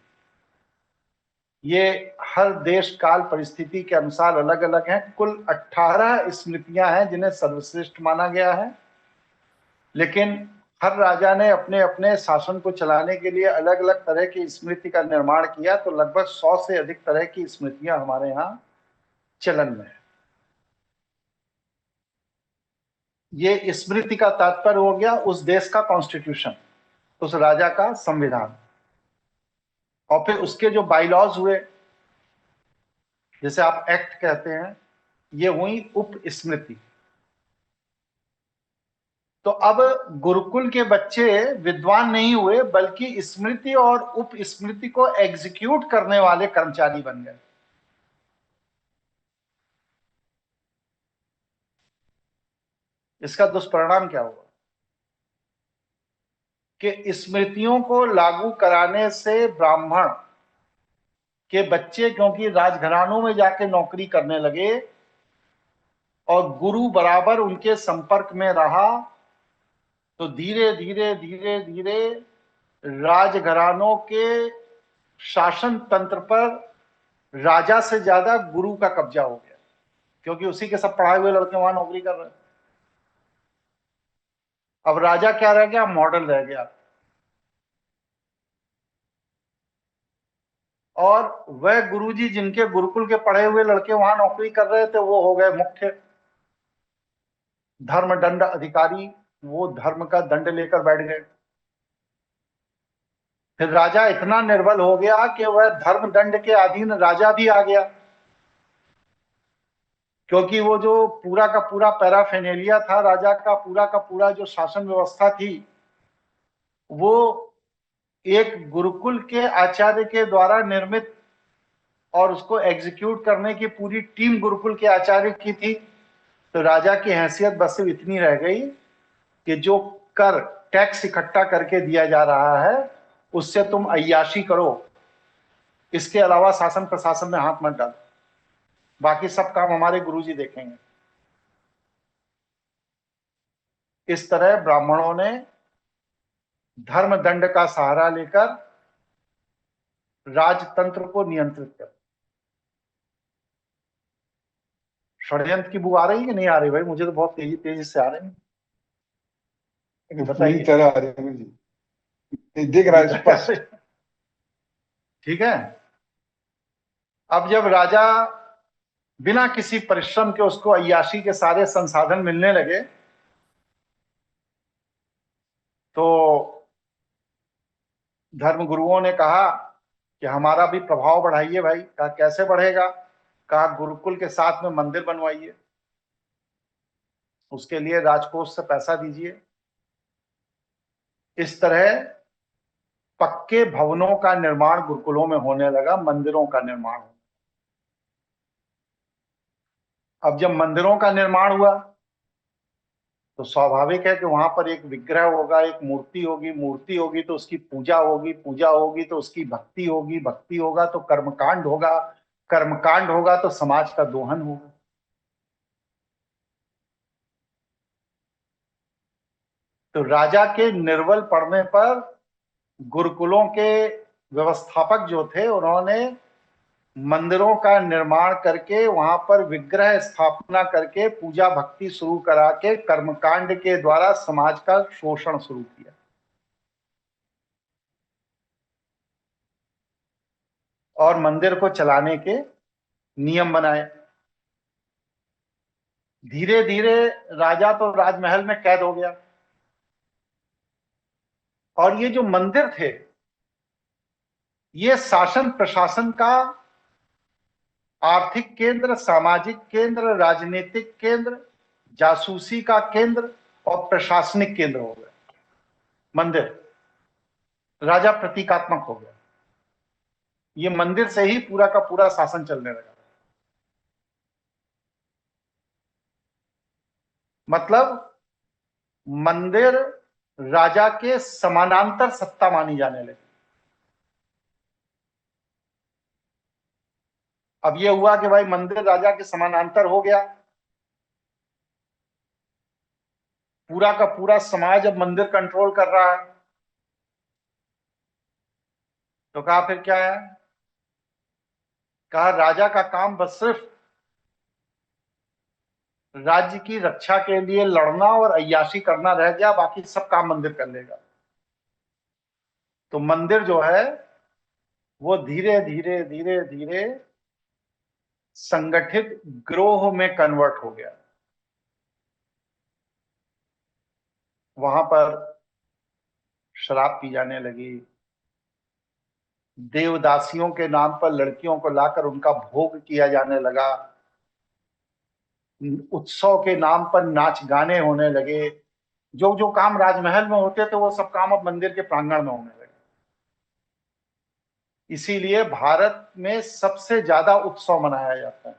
ये हर देश काल परिस्थिति के अनुसार अलग अलग हैं। कुल 18 स्मृतियां हैं जिन्हें सर्वश्रेष्ठ माना गया है, लेकिन हर राजा ने अपने अपने शासन को चलाने के लिए अलग अलग तरह की स्मृति का निर्माण किया। तो लगभग 100 से अधिक तरह की स्मृतियां हमारे यहाँ चलन में है। ये स्मृति का तात्पर्य हो गया उस देश का कॉन्स्टिट्यूशन, उस राजा का संविधान। और फिर उसके जो बाइलॉज हुए, जैसे आप एक्ट कहते हैं, ये हुई उप स्मृति। तो अब गुरुकुल के बच्चे विद्वान नहीं हुए, बल्कि स्मृति और उप स्मृति को एग्जीक्यूट करने वाले कर्मचारी बन गए। इसका दुष्परिणाम क्या हुआ कि स्मृतियों को लागू कराने से ब्राह्मण के बच्चे, क्योंकि राजघरानों में जाके नौकरी करने लगे और गुरु बराबर उनके संपर्क में रहा, तो धीरे धीरे धीरे धीरे राजघरानों के शासन तंत्र पर राजा से ज्यादा गुरु का कब्जा हो गया, क्योंकि उसी के सब पढ़ाए हुए लड़के वहां नौकरी कर रहे हैं। अब राजा क्या रह गया? मॉडल रह गया। और वह गुरुजी जिनके गुरुकुल के पढ़े हुए लड़के वहां नौकरी कर रहे थे, वो हो गए मुख्य धर्मदंड अधिकारी। वो धर्म का दंड लेकर बैठ गए। फिर राजा इतना निर्बल हो गया कि वह धर्म दंड के अधीन राजा भी आ गया, क्योंकि वो जो पूरा का पूरा पैराफेनेलिया था, राजा का पूरा जो शासन व्यवस्था थी, वो एक गुरुकुल के आचार्य के द्वारा निर्मित, और उसको एग्जीक्यूट करने की पूरी टीम गुरुकुल के आचार्य की थी। तो राजा की हैसियत बस सिर्फ इतनी रह गई कि जो कर टैक्स इकट्ठा करके दिया जा रहा है उससे तुम अय्याशी करो, इसके अलावा शासन प्रशासन में हाथ मत डालो, बाकी सब काम हमारे गुरुजी देखेंगे। इस तरह ब्राह्मणों ने धर्म दंड का सहारा लेकर राजतंत्र को नियंत्रित कर। षड्यंत्र की बू आ रही है कि नहीं आ रही भाई? मुझे तो बहुत तेजी तेजी से आ रही है। पूरी तरह आ रही है जी, दिख रहा है स्पष्ट। ठीक है। अब जब राजा बिना किसी परिश्रम के उसको अय्याशी के सारे संसाधन मिलने लगे, तो धर्मगुरुओं ने कहा कि हमारा भी प्रभाव बढ़ाइए भाई। कहा कैसे बढ़ेगा? कहा गुरुकुल के साथ में मंदिर बनवाइए, उसके लिए राजकोष से पैसा दीजिए। इस तरह पक्के भवनों का निर्माण गुरुकुलों में होने लगा, मंदिरों का निर्माण। अब जब मंदिरों का निर्माण हुआ तो स्वाभाविक है कि वहां पर एक विग्रह होगा, एक मूर्ति होगी, मूर्ति होगी तो उसकी पूजा होगी, पूजा होगी तो उसकी भक्ति होगी, भक्ति होगा तो कर्मकांड होगा, कर्मकांड होगा तो समाज का दोहन होगा। तो राजा के निर्बल पड़ने पर गुरुकुलों के व्यवस्थापक जो थे, उन्होंने मंदिरों का निर्माण करके वहां पर विग्रह स्थापना करके पूजा भक्ति शुरू करा के कर्मकांड के द्वारा समाज का शोषण शुरू किया। और मंदिर को चलाने के नियम बनाए। धीरे धीरे राजा तो राजमहल में कैद हो गया, और ये जो मंदिर थे ये शासन प्रशासन का आर्थिक केंद्र, सामाजिक केंद्र, राजनीतिक केंद्र, जासूसी का केंद्र और प्रशासनिक केंद्र हो गया। मंदिर राजा प्रतीकात्मक हो गया। ये मंदिर से ही पूरा का पूरा शासन चलने लगा। मतलब मंदिर राजा के समानांतर सत्ता मानी जाने लगी। अब ये हुआ कि भाई मंदिर राजा के समानांतर हो गया, पूरा का पूरा समाज अब मंदिर कंट्रोल कर रहा है, तो कहा फिर क्या है? कहा राजा का काम बस सिर्फ राज्य की रक्षा के लिए लड़ना और अय्याशी करना रह गया, बाकी सब काम मंदिर कर लेगा। तो मंदिर जो है वो धीरे धीरे धीरे धीरे संगठित गिरोह में कन्वर्ट हो गया। वहां पर शराब पी जाने लगी, देवदासियों के नाम पर लड़कियों को लाकर उनका भोग किया जाने लगा, उत्सव के नाम पर नाच गाने होने लगे। जो जो काम राजमहल में होते थे वो सब काम अब मंदिर के प्रांगण में होने लगे। इसीलिए भारत में सबसे ज्यादा उत्सव मनाया जाता है।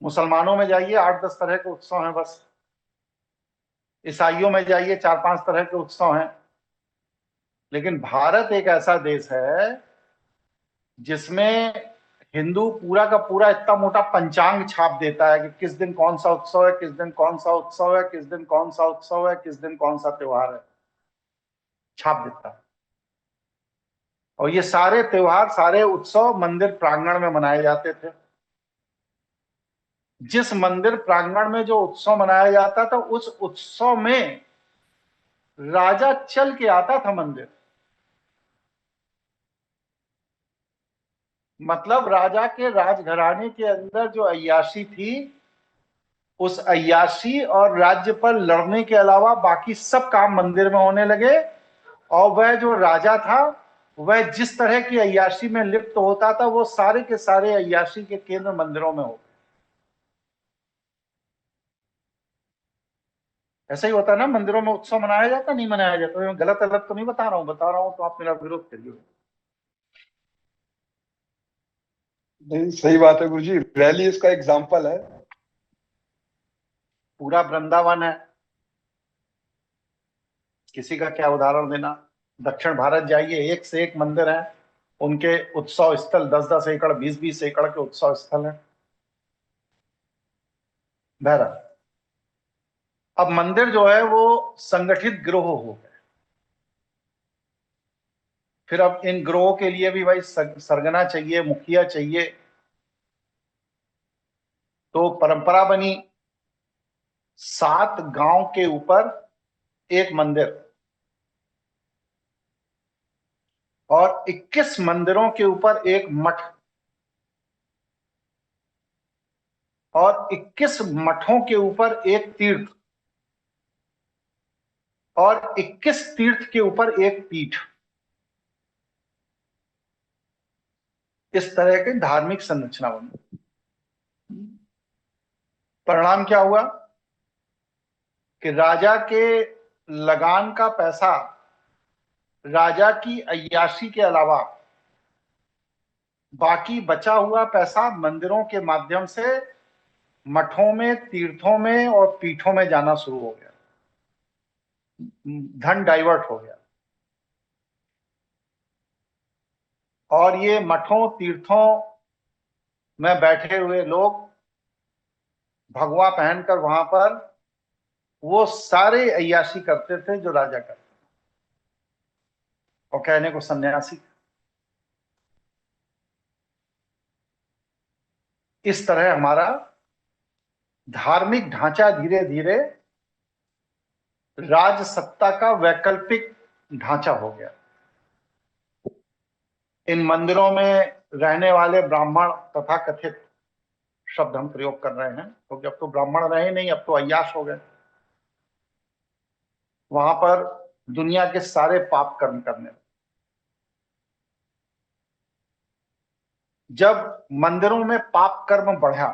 मुसलमानों में जाइए 8-10 तरह के उत्सव हैं बस, ईसाइयों में जाइए 4-5 तरह के उत्सव हैं, लेकिन भारत एक ऐसा देश है जिसमें हिंदू पूरा का पूरा इतना मोटा पंचांग छाप देता है कि किस दिन कौन सा उत्सव है, किस दिन कौन सा उत्सव है, किस दिन कौन सा उत्सव है, किस दिन कौन सा त्योहार है, छाप देता है। और ये सारे त्योहार, सारे उत्सव मंदिर प्रांगण में मनाए जाते थे। जिस मंदिर प्रांगण में जो उत्सव मनाया जाता था उस उत्सव में राजा चल के आता था मंदिर। मतलब राजा के राजघराने के अंदर जो अय्याशी थी, उस अय्याशी और राज्य पर लड़ने के अलावा बाकी सब काम मंदिर में होने लगे। और वह जो राजा था वह जिस तरह की अय्याशी में लिप्त होता था वो सारे के सारे अय्याशी के केंद्र मंदिरों में हो। ऐसा ही होता है ना, मंदिरों में उत्सव मनाया जाता नहीं मनाया जाता? मैं गलत अलग तो नहीं बता रहा हूं तो आप मेरा विरोध करिए। नहीं, सही बात है गुरुजी, रैली इसका एग्जाम्पल है। पूरा वृंदावन है, किसी का क्या उदाहरण देना। दक्षिण भारत जाइए, एक से एक मंदिर है, उनके उत्सव स्थल 10-10 एकड़ 20-20 एकड़ के उत्सव स्थल है। बहरहाल अब मंदिर जो है वो संगठित गिरोह हो गए। फिर अब इन गिरोह के लिए भी भाई सरगना चाहिए, मुखिया चाहिए। तो परंपरा बनी 7 गांव के ऊपर एक मंदिर और 21 मंदिरों के ऊपर एक मठ और 21 मठों के ऊपर एक तीर्थ और 21 तीर्थ के ऊपर एक पीठ। इस तरह की धार्मिक संरचना बनी। परिणाम क्या हुआ कि राजा के लगान का पैसा राजा की अय्याशी के अलावा बाकी बचा हुआ पैसा मंदिरों के माध्यम से मठों में, तीर्थों में और पीठों में जाना शुरू हो गया। धन डाइवर्ट हो गया और ये मठों तीर्थों में बैठे हुए लोग भगवा पहनकर वहां पर वो सारे अय्याशी करते थे जो राजा करते थे, और कहने को सन्यासी। इस तरह हमारा धार्मिक ढांचा धीरे धीरे राज सत्ता का वैकल्पिक ढांचा हो गया। इन मंदिरों में रहने वाले ब्राह्मण, तथा कथित शब्द हम प्रयोग कर रहे हैं क्योंकि अब तो ब्राह्मण रहे नहीं, अब तो अय्याश हो गए। वहां पर दुनिया के सारे पाप कर्म करने लगे। जब मंदिरों में पाप कर्म बढ़ा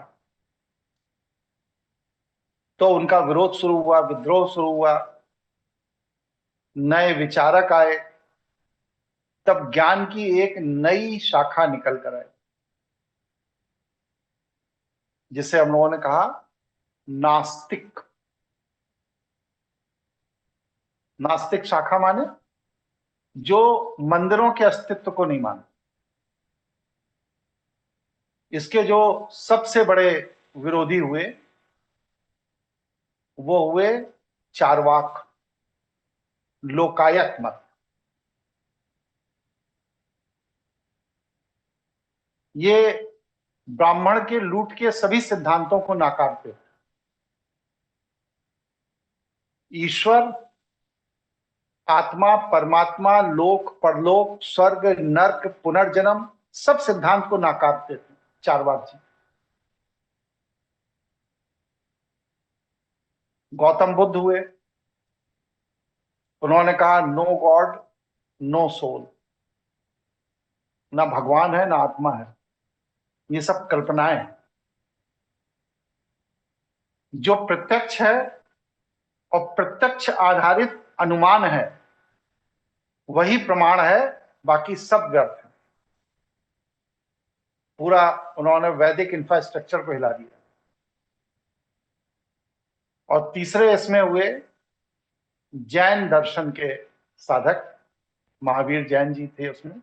तो उनका विरोध शुरू हुआ, विद्रोह शुरू हुआ, नए विचारक आए, तब ज्ञान की एक नई शाखा निकल कर आई जिसे हम लोगों ने कहा नास्तिक। नास्तिक शाखा माने जो मंदिरों के अस्तित्व को नहीं मानते। इसके जो सबसे बड़े विरोधी हुए वो हुए चार्वाक, लोकायत मत। ये ब्राह्मण के लूट के सभी सिद्धांतों को नाकारते थे। ईश्वर, आत्मा, परमात्मा, लोक, परलोक, स्वर्ग, नर्क, पुनर्जन्म, सब सिद्धांत को नाकारते थे चार्वाक जी। गौतम बुद्ध हुए, उन्होंने कहा नो गॉड नो सोल, ना भगवान है ना आत्मा है, ये सब कल्पनाएं हैं। जो प्रत्यक्ष है और प्रत्यक्ष आधारित अनुमान है वही प्रमाण है, बाकी सब व्यर्थ है। पूरा उन्होंने वैदिक इंफ्रास्ट्रक्चर को हिला दिया। और तीसरे इसमें हुए जैन दर्शन के साधक, महावीर जैन जी थे उसमें।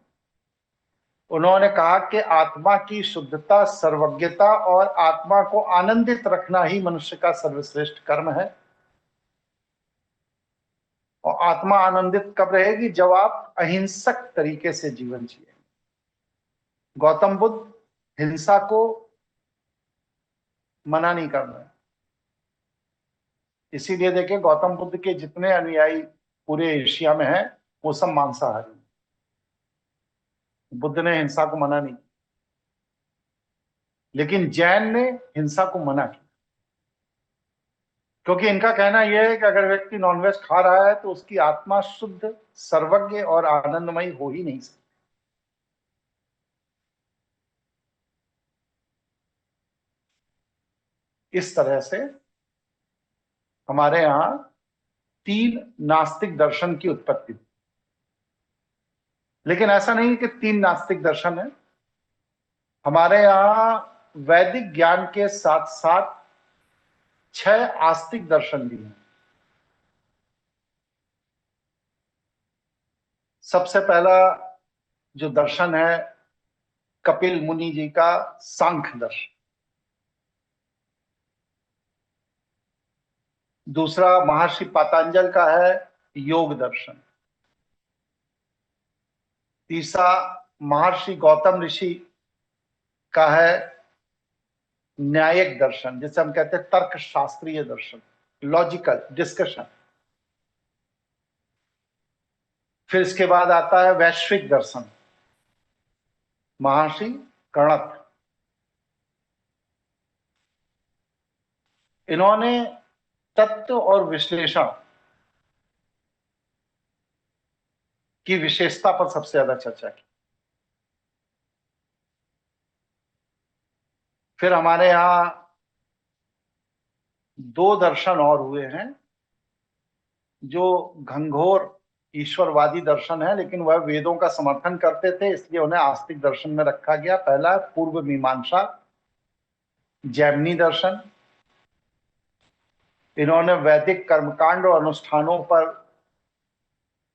उन्होंने कहा कि आत्मा की शुद्धता, सर्वज्ञता और आत्मा को आनंदित रखना ही मनुष्य का सर्वश्रेष्ठ कर्म है। और आत्मा आनंदित कब रहेगी? जब आप अहिंसक तरीके से जीवन जिए। गौतम बुद्ध हिंसा को मना नहीं कर रहे। इसीलिए देखिए गौतम बुद्ध के जितने अनुयायी पूरे एशिया में हैं वो सब मांसाहारी। बुद्ध ने हिंसा को मना नहीं, लेकिन जैन ने हिंसा को मना किया, क्योंकि इनका कहना यह है कि अगर व्यक्ति नॉनवेज खा रहा है तो उसकी आत्मा शुद्ध, सर्वज्ञ और आनंदमयी हो ही नहीं सकती। इस तरह से हमारे यहां 3 नास्तिक दर्शन की उत्पत्ति हुई। लेकिन ऐसा नहीं कि 3 नास्तिक दर्शन है। हमारे यहां वैदिक ज्ञान के साथ साथ 6 आस्तिक दर्शन भी हैं। सबसे पहला जो दर्शन है कपिल मुनि जी का सांख्य दर्शन। दूसरा महर्षि पतंजलि का है योग दर्शन। तीसरा महर्षि गौतम ऋषि का है न्यायिक दर्शन, जिसे हम कहते हैं तर्क शास्त्रीय दर्शन, लॉजिकल डिस्कशन। फिर इसके बाद आता है वैश्विक दर्शन, महर्षि कणप। इन्होंने तत्व और विश्लेषण की विशेषता पर सबसे ज्यादा चर्चा की। फिर हमारे यहां 2 दर्शन और हुए हैं जो घंघोर ईश्वरवादी दर्शन है, लेकिन वह वेदों का समर्थन करते थे, इसलिए उन्हें आस्तिक दर्शन में रखा गया। पहला पूर्व मीमांसा, जैमिनी दर्शन। इन्होंने वैदिक कर्मकांड और अनुष्ठानों पर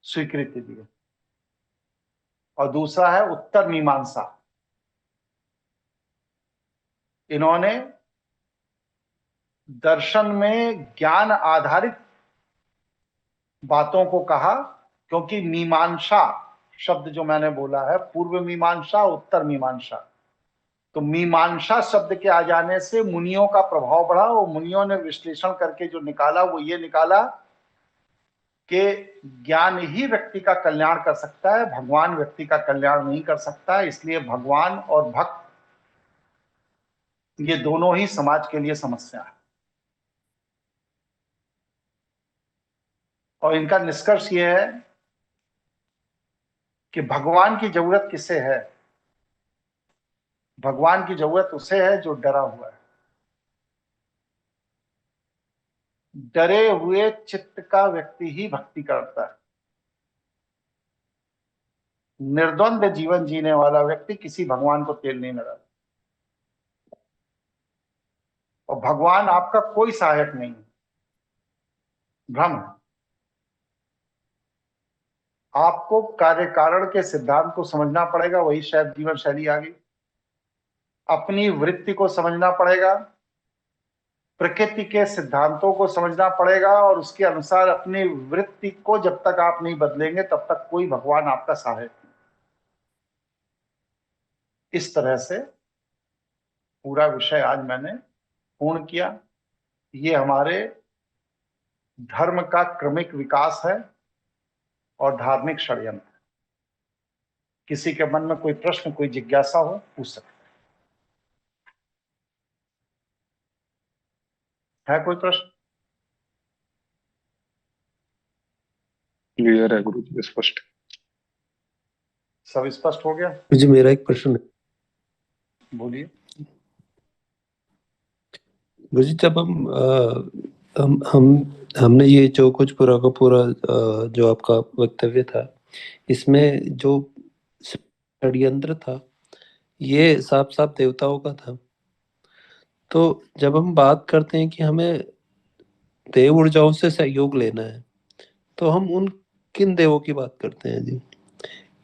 स्वीकृति दी। और दूसरा है उत्तर मीमांसा। इन्होंने दर्शन में ज्ञान आधारित बातों को कहा, क्योंकि मीमांसा शब्द जो मैंने बोला है, पूर्व मीमांसा, उत्तर मीमांसा, तो मीमांसा शब्द के आ जाने से मुनियों का प्रभाव बढ़ा। और मुनियों ने विश्लेषण करके जो निकाला वो ये निकाला कि ज्ञान ही व्यक्ति का कल्याण कर सकता है, भगवान व्यक्ति का कल्याण नहीं कर सकता। इसलिए भगवान और भक्त ये दोनों ही समाज के लिए समस्या है। और इनका निष्कर्ष यह है कि भगवान की जरूरत किसे है? भगवान की जरूरत उसे है जो डरा हुआ है। डरे हुए चित्त का व्यक्ति ही भक्ति करता है। निर्द्वंद जीवन जीने वाला व्यक्ति किसी भगवान को तेल नहीं लगाता। और भगवान आपका कोई सहायक नहीं है, भ्रम है। आपको कार्य कारण के सिद्धांत को समझना पड़ेगा, वही शायद जीवन शैली आ गई। अपनी वृत्ति को समझना पड़ेगा, प्रकृति के सिद्धांतों को समझना पड़ेगा, और उसके अनुसार अपनी वृत्ति को जब तक आप नहीं बदलेंगे तब तक कोई भगवान आपका सहायक नहीं। इस तरह से पूरा विषय आज मैंने पूर्ण किया। ये हमारे धर्म का क्रमिक विकास है और धार्मिक षड्यंत्र। किसी के मन में कोई प्रश्न, कोई जिज्ञासा हो, पूछ सकते है कोई प्रश्न? क्लियर है गुरु जी, स्पष्ट। सब स्पष्ट हो गया? मुझे मेरा एक प्रश्न है। बोलिए। गुरु जी, जब हमने ये जो कुछ पूरा का पूरा जो आपका वक्तव्य था, इसमें जो षड्यंत्र था ये साफ साफ देवताओं का था। तो जब हम बात करते हैं कि हमें देव ऊर्जाओं से सहयोग लेना है, तो हम उन किन देवों की बात करते हैं जी?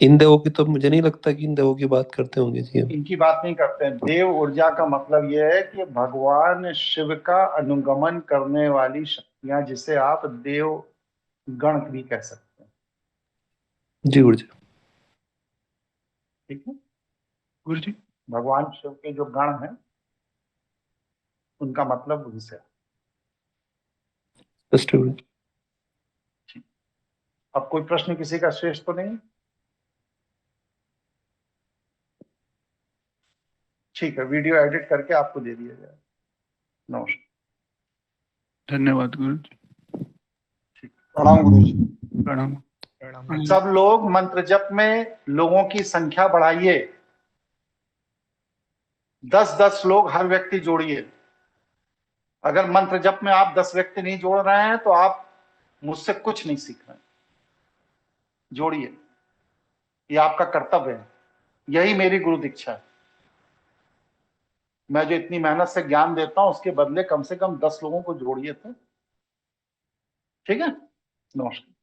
इन देवों की तो मुझे नहीं लगता कि इन देवों की बात करते होंगे जी हम। इनकी बात नहीं करते हैं। देव ऊर्जा का मतलब यह है कि भगवान शिव का अनुगमन करने वाली शक्तियां, जिसे आप देव गण भी कह सकते हैं। जी गुरु जी। ठीक है गुरु जी। भगवान शिव के जो गण हैं उनका मतलब उनसे। गुरु जी। अब कोई प्रश्न किसी का शेष तो नहीं? ठीक है, वीडियो एडिट करके आपको दे दिया जाए। नमस्कार। धन्यवाद गुरु जी। प्रणाम गुरु जी। प्रणाम। सब लोग मंत्र जप में लोगों की संख्या बढ़ाइए। 10-10 लोग हर व्यक्ति जोड़िए। अगर मंत्र जप में आप 10 व्यक्ति नहीं जोड़ रहे हैं तो आप मुझसे कुछ नहीं सीख रहे हैं। जोड़िए, ये आपका कर्तव्य है। यही मेरी गुरु दीक्षा है। मैं जो इतनी मेहनत से ज्ञान देता हूं उसके बदले कम से कम 10 लोगों को जोड़िए। तो ठीक है, नमस्कार।